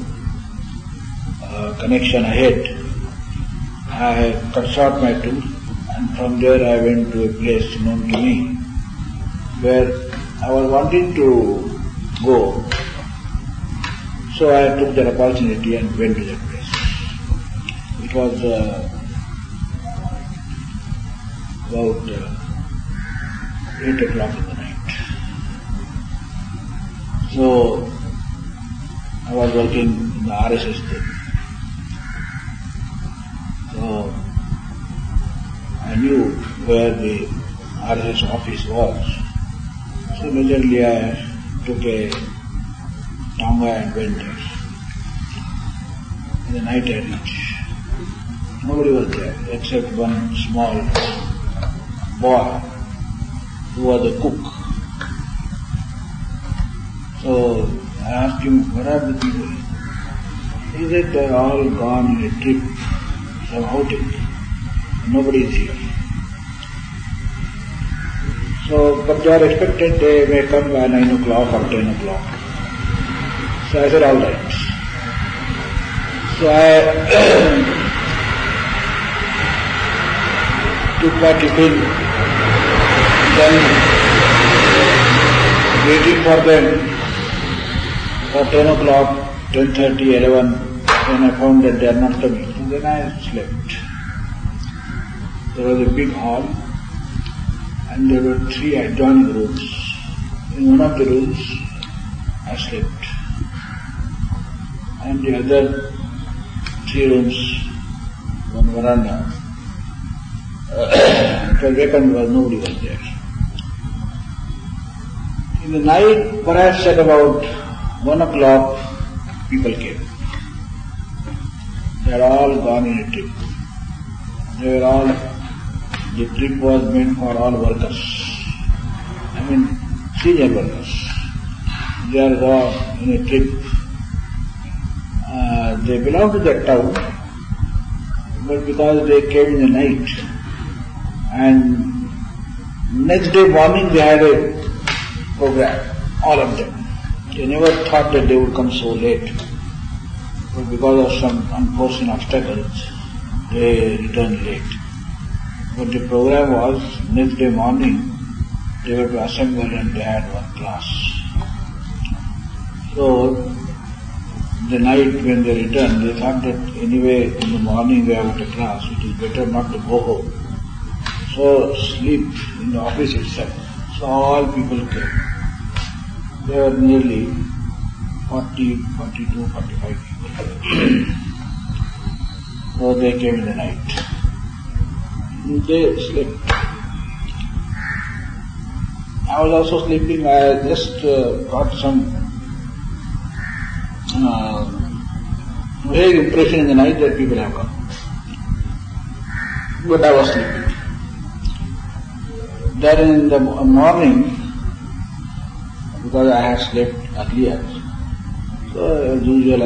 connection ahead, I cut short my tour And from there I went to a place known to me where I was wanting to go. So I took that opportunity and went to that place. It was about 8 o'clock in the night. So I was working in the RSS then. So I knew where the RSS office was. So immediately I took a Tanga and went there. In the night I reached. Nobody was there except one small boy who was a cook. So I asked him, where are the people? He said they are all gone on a trip, some outing. Nobody is here. So, but they are expected they may come by 9 o'clock or 10 o'clock. So I said, all right. So I took my tiffin, then waiting for them for 10 o'clock, 10:30, 11, when I found that they are not coming. So then I slept. There was a big hall and there were 3 adjoining rooms. In one of the rooms I slept. And the other 3 rooms, one veranda. It was vacant, nobody was there. In the night, perhaps at about 1 o'clock, people came. They are all gone in a trip. The trip was meant for all workers. I mean, senior workers. They are gone in a trip. They belong to that town, but because they came in the night, and next day morning they had a program, all of them. They never thought that they would come so late, but because of some unforeseen obstacles, they returned late. But the program was, next day morning, they were to assemble and they had one class. So, the night when they returned, they thought that anyway in the morning we have a class, it is better not to go home. So, sleep in the office itself. So all people came. There were nearly 40, 42, 45 people. So they came in the night. They slept. I was also sleeping. I just got some vague impression in the night that people have come. But I was sleeping. Then in the morning, because I had slept earlier, so as usual I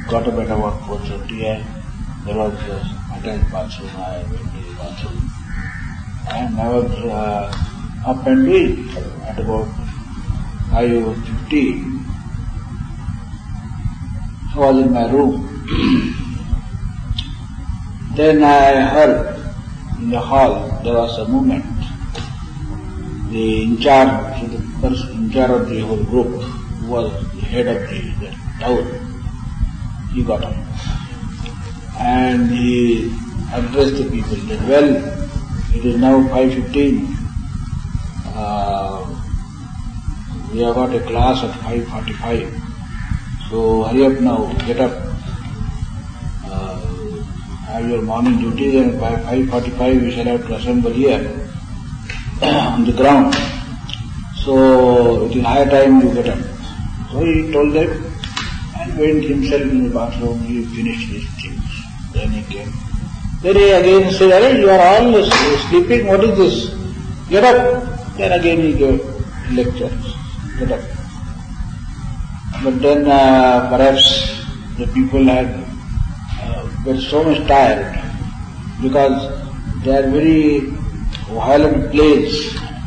got up at about 4:30 and there was attached bathroom. I went to the bathroom and I was up and doing at about 5:50. I was in my room. Then I heard in the hall there was a movement. The in charge of the whole group, who was the head of the town, he got up and he addressed the people that, well, it is now 5:15. We have got a class at 5:45. So hurry up now, get up, have your morning duties, and by 5:45 we shall have to assemble here on the ground. So it is high time you get up. So he told them and went himself in the bathroom. He finished his things. Then he came. Then he again said, "Arey, you are all sleeping, what is this? Get up." Then again he gave lectures. Get up. But then perhaps the people were so much tired because they are very violent plays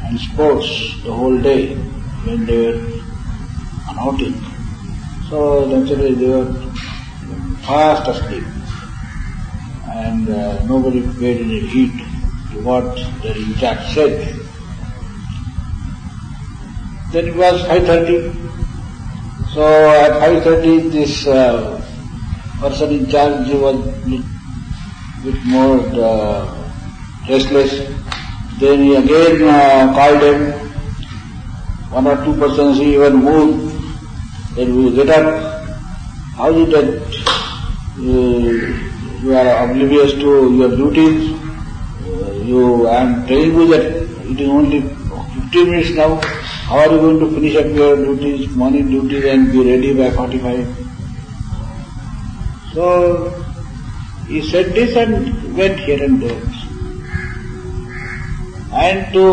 and sports the whole day when they were on outing. So naturally they were fast asleep and nobody paid any heed to what the in-charge said. Then it was 5:30. So at 5:30 this person in charge was a bit more restless. Then he again called him. One or two persons he even moved. Then we get up. How is it that you are oblivious to your duties? I am telling you that it is only 15 minutes now. How are you going to finish up your duties, morning duties, and be ready by 45? So he said this and went here and there. And to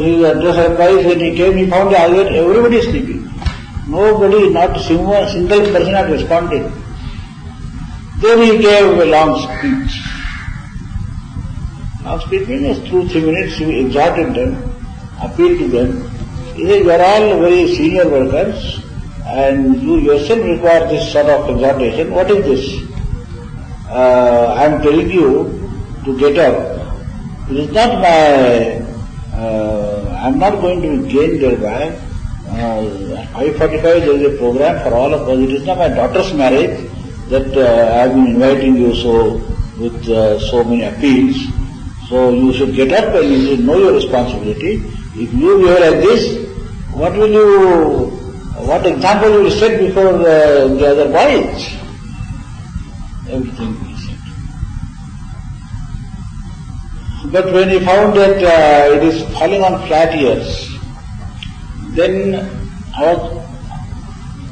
his utter surprise, when he came, he found that everybody is sleeping. Nobody, not a single person had responded. Then he gave a long speech. Long speech means 2-3 minutes he exhorted them, appealed to them. He said, you are all very senior workers and you yourself require this sort of exhortation. What is this? I am telling you to get up. It is not my, I am not going to be gained thereby. At 5:45 there is a program for all of us. It is not my daughter's marriage that I have been inviting you with so many appeals. So you should get up and you should know your responsibility. If you behave like this, what example will you set before the other boys? Everything will be said. But when he found that it is falling on flat ears, then I was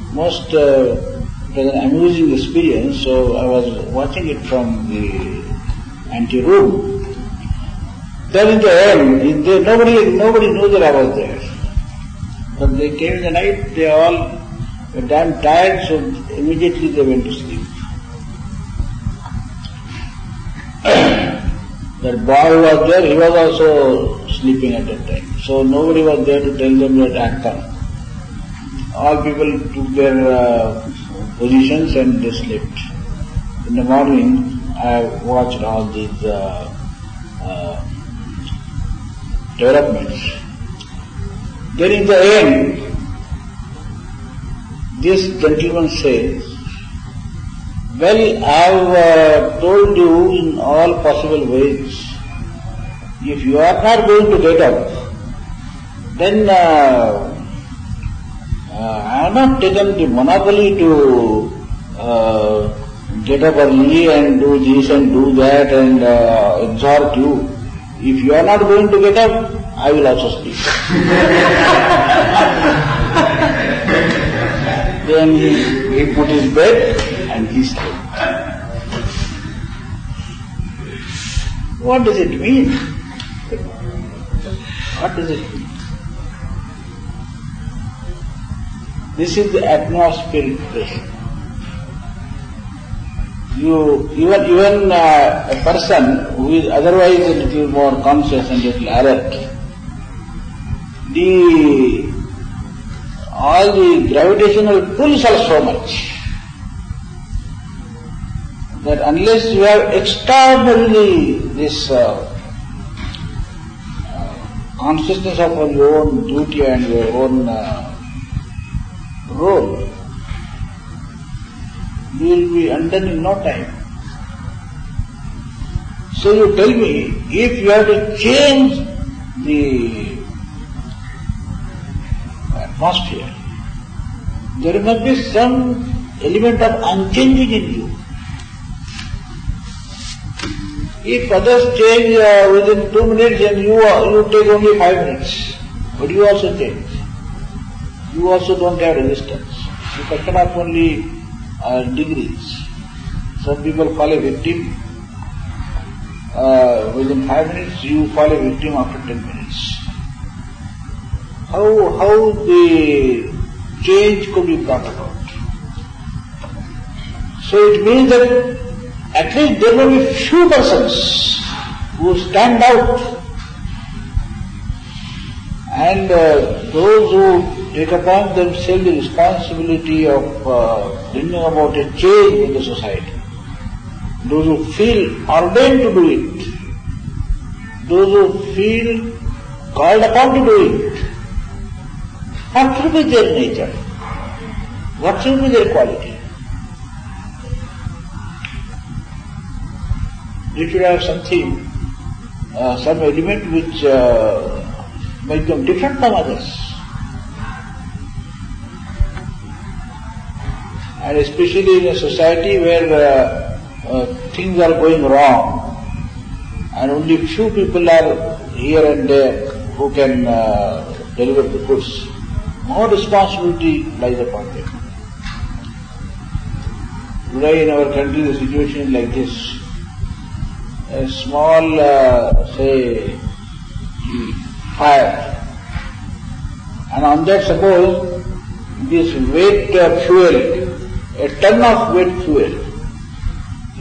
it was an amusing experience, so I was watching it from the ante-room. Then in the end, nobody knew that I was there. But they came in the night, they all were damn tired, so immediately they went to sleep. That boy who was there, he was also sleeping at that time. So nobody was there to tell them that I had come. All people took their positions and they slept. In the morning, I watched all these developments. Then in the end, this gentleman says, well, I have told you in all possible ways, if you are not going to get up, then I have not taken the monopoly to get up early and do this and do that and exhort you. If you are not going to get up, I will also sleep. Then he put his bed and he slept. What does it mean? What does it mean? This is the atmospheric pressure. Even a person who is otherwise a little more conscious and a little alert, all the gravitational pulls are so much that unless you have extraordinarily this consciousness of your own duty and your own role, you will be undone in no time. So you tell me, if you have to change the atmosphere, there must be some element of unchanging in you. If others change within 2 minutes and you take only 5 minutes, but you also change. You also don't have resistance. You question of only degrees. Some people fall a victim within 5 minutes, you fall a victim after 10 minutes. How the change could be brought about? So it means that at least there will be few persons who stand out, and those who take upon themselves the responsibility of bringing about a change in the society, those who feel ordained to do it, those who feel called upon to do it, what should be their nature? What should be their quality? They should have something, some element which makes them different from others. And especially in a society where things are going wrong and only few people are here and there who can deliver the goods, more responsibility lies upon them. Today in our country the situation is like this. A small, say, fire, and on that suppose this weight fuel, a ton of weight fuel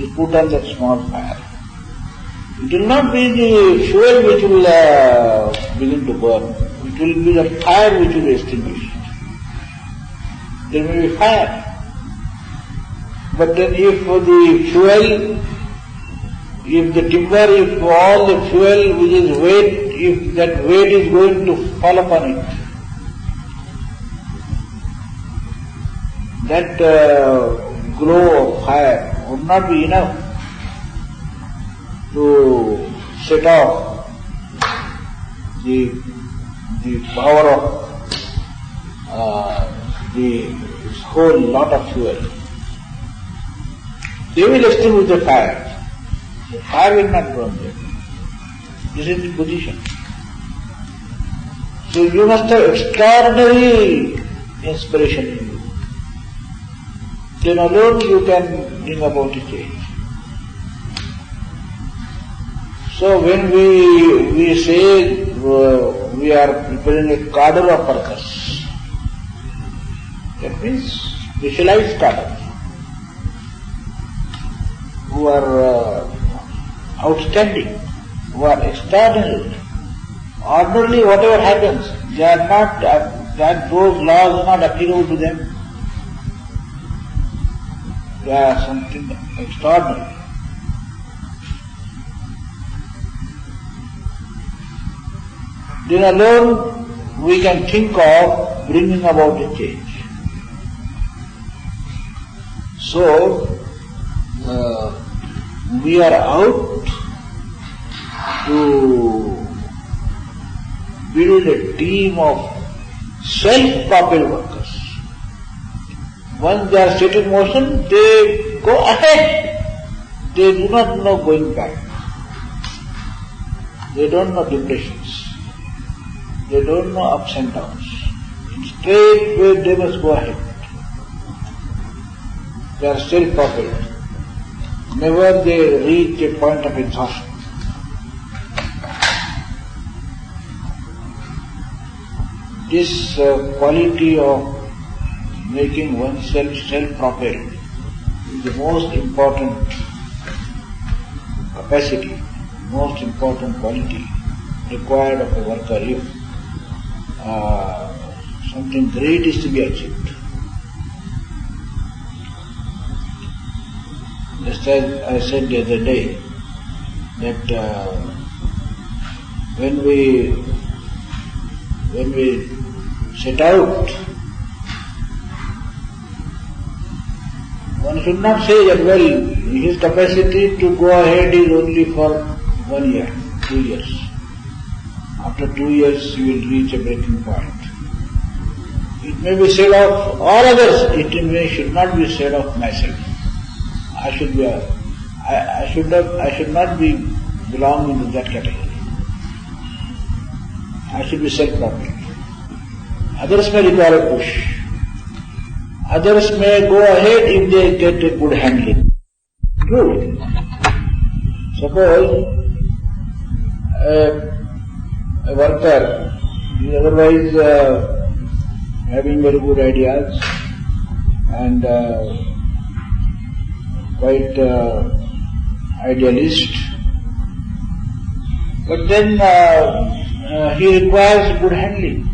is put on that small fire. It will not be the fuel which will begin to burn. It will be the fire which will be extinguished. There may be fire. But then if the fuel, if the timber, if all the fuel which is weight, if that weight is going to fall upon it, that glow of fire would not be enough to set off the power of the whole lot of fuel. They will extinguish the fire. The fire will not burn them. This is the position. So you must have extraordinary inspiration in you. Then alone you can bring about a change. So when we say we are preparing a cadre of workers, that means specialized cadre, who are outstanding, who are extraordinary. Ordinarily, whatever happens, they are not, that those laws are not applicable to them. They are something extraordinary. Then alone we can think of bringing about a change. So, we are out to build a team of self-propelled workers. Once they are set in motion, they go ahead. They do not know going back. They don't know depressions. They don't know ups and downs. In straight way they must go ahead. They are self-propelled. Never they reach a point of exhaustion. This quality of making oneself self-propelled is the most important capacity, most important quality required of a worker if something great is to be achieved. Just as I said the other day, that when we set out, one should not say that, well, his capacity to go ahead is only for 1 year, 2 years. After 2 years he will reach a breaking point. It may be said of all others, it should not be said of myself. I should not be belonging to that category. I should be self-propelled. Others may require a push. Others may go ahead if they get a good handling. True. Suppose a worker is otherwise having very good ideas and quite idealist, but then he requires good handling.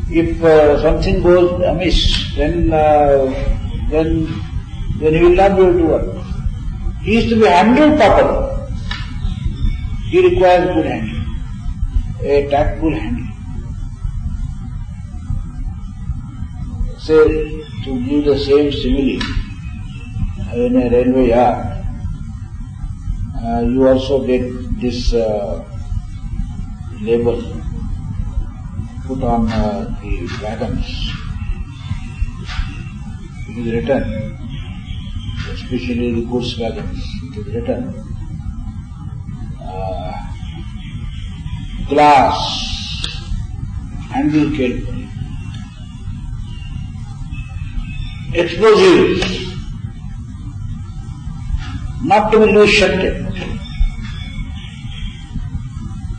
If something goes amiss, then he will not be able to work. He is to be handled properly. He requires good handling, a tactful handling. Say, to give the same simile, in a railway yard, you also get this label put on the wagons. It is written, especially the goods wagons, it is written, glass, handle carefully. Explosives, not to be loose shunted.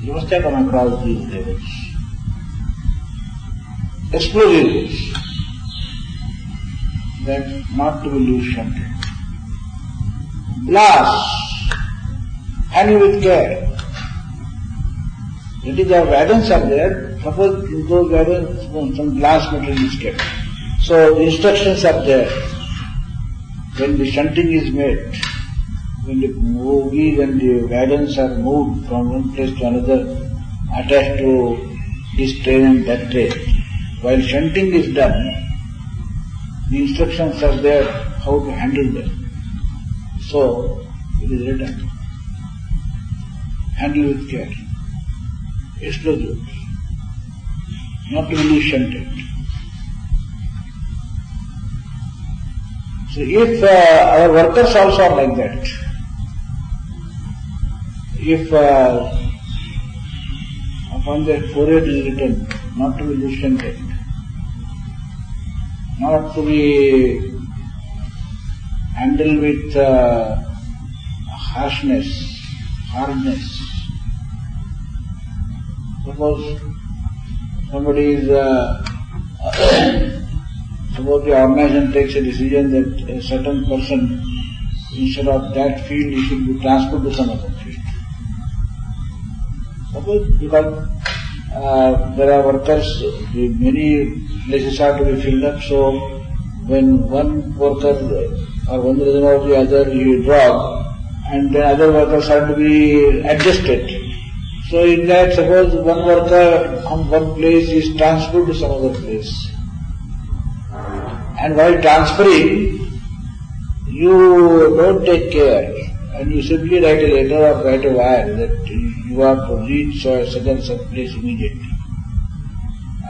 You must have come across these labels. Explosives, that not to be loose shunted. Glass, handle with care. That is, our wagons are there. Suppose in those wagons some glass material is kept. So the instructions are there. When the shunting is made, when the bogies and the wagons are moved from one place to another, attached to this train and that train, while shunting is done, the instructions are there how to handle them. So it is written, handle with care, explosives, not to be shunted. So if our workers also are like that, if upon their forehead is written, not to be loose shunted, not to be handled with harshness, hardness. Suppose somebody is, suppose the organization takes a decision that a certain person, instead of that field, he should be transferred to some other field. Suppose because there are workers, many places are to be filled up, so when one worker or one reason or the other he drops, and then other workers are to be adjusted. So in that, suppose one worker from one place is transferred to some other place. And while transferring, you don't take care, and you simply write a letter or write a wire that you are to reach such and such place immediately,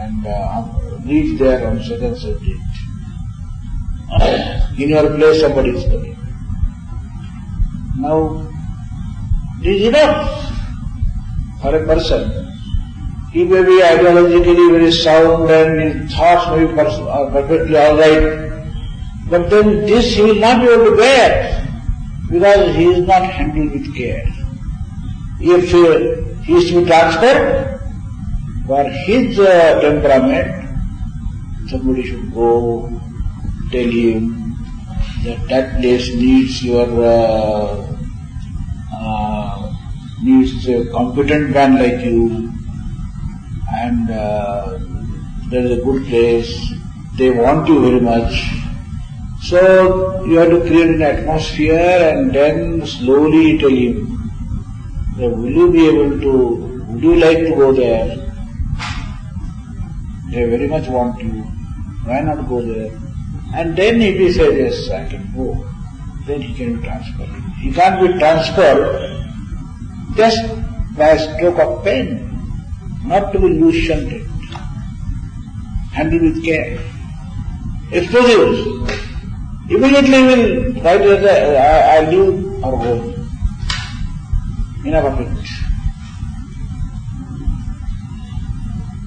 and reach there on such and such date. In your place somebody is coming. Now, this is enough for a person. He may be ideologically very sound and his thoughts may be perfectly alright, but then this he will not be able to bear because he is not handled with care. If he is to be transferred, for his temperament, somebody should go tell him that that place needs your needs a competent man like you, and there is a good place, they want you very much. So you have to create an atmosphere and then slowly tell him that would you like to go there? They very much want you, why not go there? And then if he says, yes, I can go, then he can be transferred. He can't be transferred just by a stroke of pen, not to be loose shunted. Handle with care. Explosives. Immediately will try to say, I leave or go. Enough of it.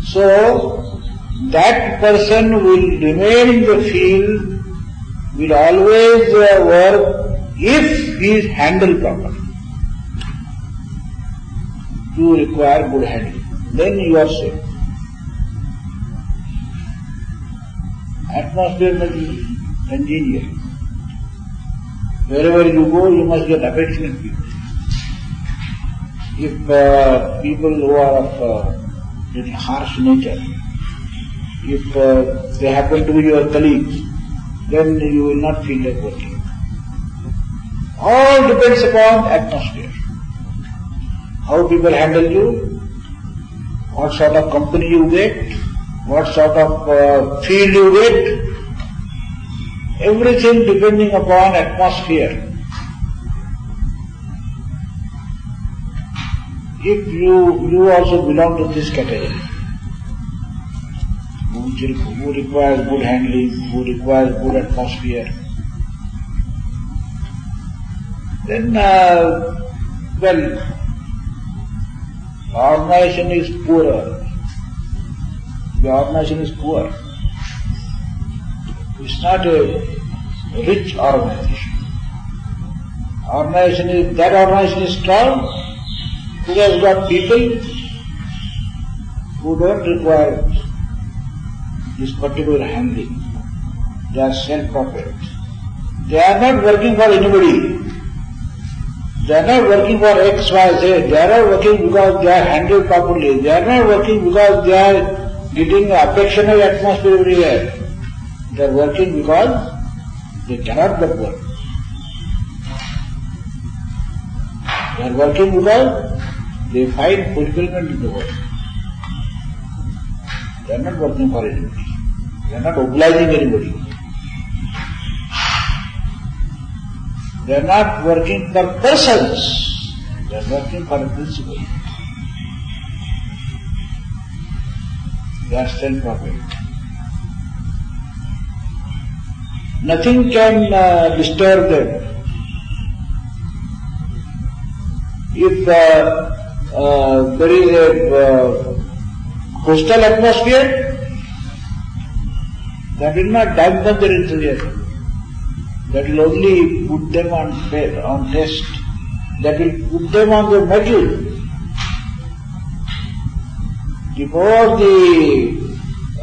So, that person will remain in the field, will always work if he is handled properly. You require good handling. Then you are safe. Atmosphere must be congenial. Wherever you go, you must get affectionate people. If people who are of little harsh nature, if they happen to be your colleagues, then you will not feel like working. All depends upon atmosphere. how people handle you, what sort of company you get, what sort of field you get, everything depending upon atmosphere. If you also belong to this category, who requires good handling, who requires good atmosphere, then, organization is poorer. The organization is poor. It's not a rich organization. That organization is strong, who has got people who don't require this particular handling. They are self-propelled. They are not working for anybody. They are not working for X, Y, Z. They are not working because they are handled properly. They are not working because they are getting affectionate atmosphere everywhere. They are working because they cannot but work. They are working because they find fulfillment in the work. They are not working for anybody. They are not obliging anybody. They are not working for persons. They are working for a principle. They are self-propelled. Nothing can disturb them. If there is a hostile atmosphere, that will not dampen their enthusiasm. That will only put them on test. That will put them on the mettle. The more the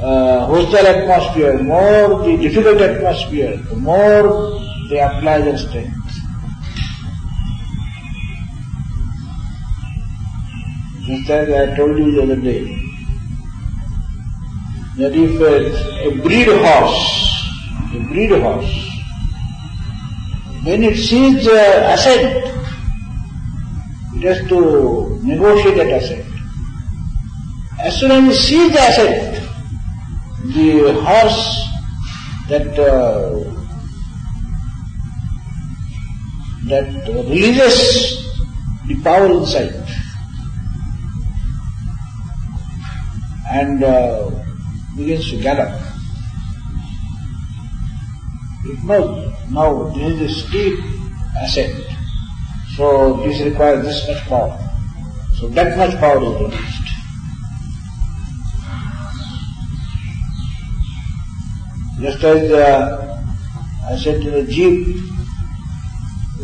hostile atmosphere, more the difficult atmosphere, the more they apply their strength. Just as I told you the other day, that if a breed horse, when it sees the ascent, it has to negotiate that ascent. As soon as it sees the ascent, the horse that releases the power inside and begins to gallop. It knows now this is a steep ascent, so this requires this much power. So that much power is released. Just as I said to the jeep,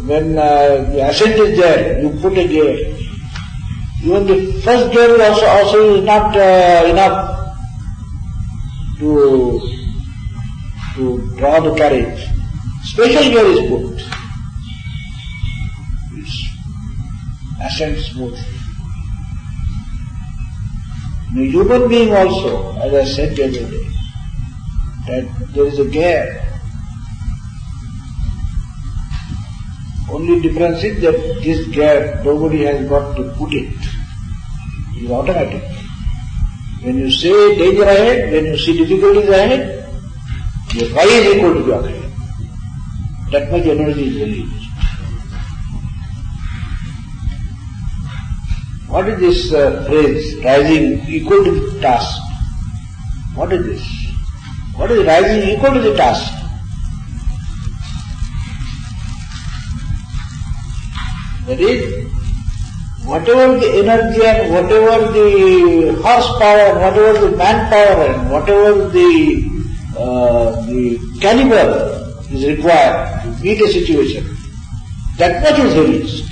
when the ascent is there, you put a gear. Even the first gear also is not enough to draw the carriage. Special gear is put. It's ascent smoothly. In a human being also, as I said the other day, that there is a gear. Only difference is that this gear, nobody has got to put it. It is automatic. When you see danger ahead, when you see difficulties ahead, your Y is equal to your ahead. That much energy is released. What is this phrase, rising equal to the task? What is this? What is rising equal to the task? That is, whatever the energy and whatever the horsepower and whatever the manpower and whatever the caliber is required to meet a situation, that much is released,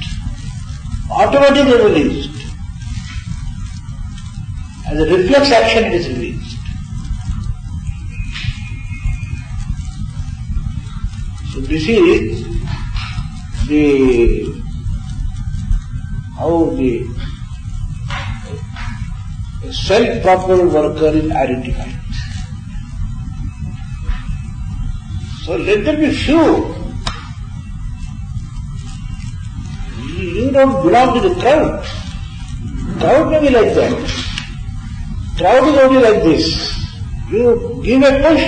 automatically released. As a reflex action it is released. So this is how the self-propelled worker is identified. So let there be few. You don't belong to the crowd. Crowd may be like that. Crowd is only like this. You give a push,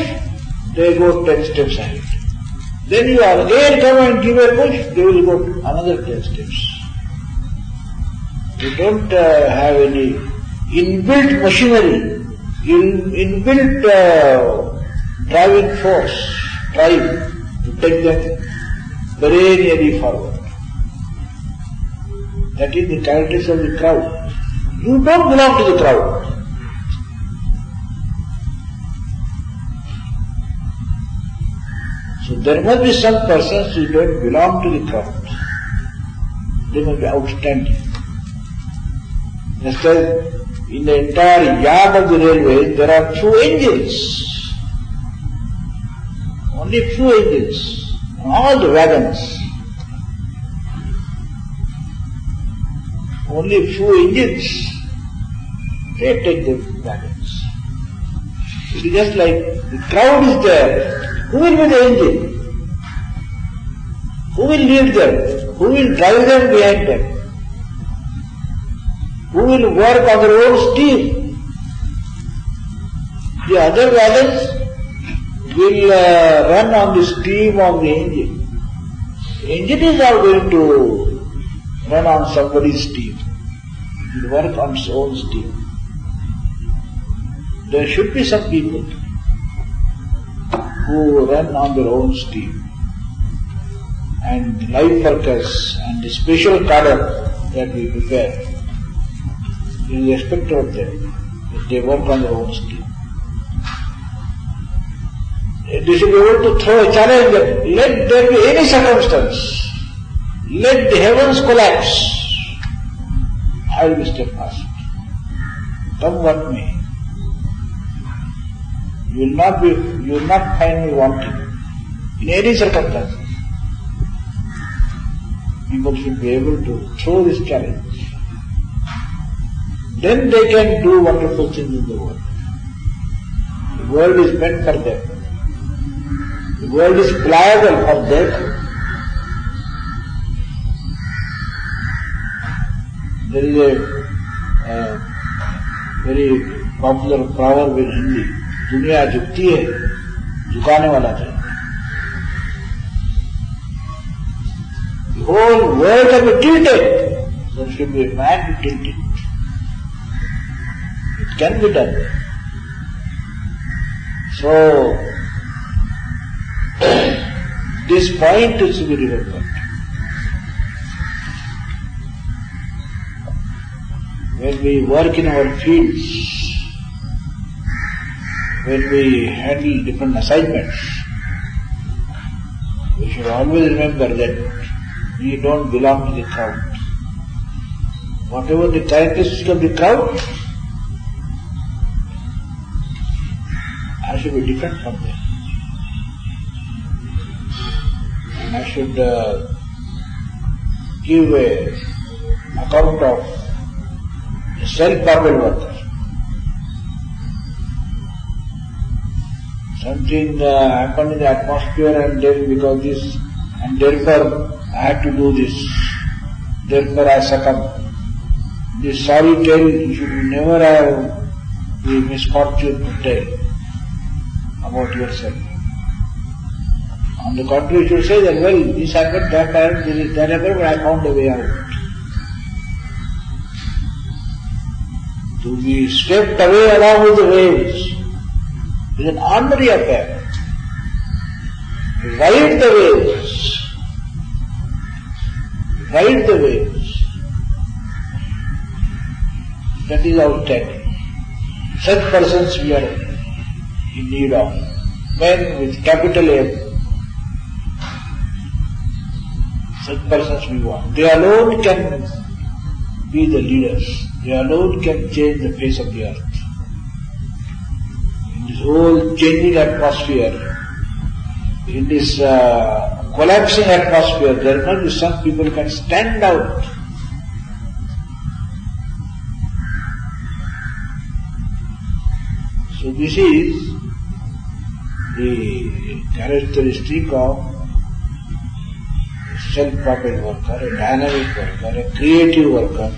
they go 10 steps ahead. Then you again come and give a push, they will go another 10 steps. You don't have any inbuilt machinery, inbuilt driving force, drive to take them perennially forward. That is the characteristic of the crowd. You don't belong to the crowd. So there must be some persons who don't belong to the crowd. They must be outstanding. Just as in the entire yard of the railway, there are few engines. Only few engines. All the wagons. Only few engines. They take the wagons. It is just like the crowd is there. Who will be the engine? Who will lead them? Who will drive them behind them? Who will work on their own steam? The other wagons will run on the steam of the engine. The engine is not going to run on somebody's steam. It will work on its own steam. There should be some people who run on their own steam, and life workers and the special cadre that we prepare, we expect of them that they work on their own steam. They should be able to throw a challenge that let there be any circumstance, let the heavens collapse, I will be steadfast. Come what may. You will not find me wanting in any circumstances. People should be able to throw this challenge. Then they can do wonderful things in the world. The world is meant for them. The world is pliable for them. There is a very popular proverb in Hindi. दुनिया झुकती है, झुकाने वाला चाहिए. The whole world can be tilted. There should be a man to tilt it. It can be done. So, this point is to be remembered. When we work in our fields, when we handle different assignments, we should always remember that we don't belong to the crowd. Whatever the characteristics of the crowd, I should be different from them. And I should give an account of a self-propelled worker. Something happened in the atmosphere and then because this, and therefore I had to do this, therefore I succumb. This sorry tale, you should never have the misfortune to tell about yourself. On the contrary, you should say that, well, this happened, that happened, that happened, but I found a way out. To be swept away along with the waves is an ordinary affair. Ride the waves. Ride the waves. That is outstanding. Such persons we are in need of. Men with capital M. Such persons we want. They alone can be the leaders. They alone can change the face of the earth. In this whole changing atmosphere, in this collapsing atmosphere, there must be some people who can stand out. So this is the characteristic of a self-propelled worker, a dynamic worker, a creative worker.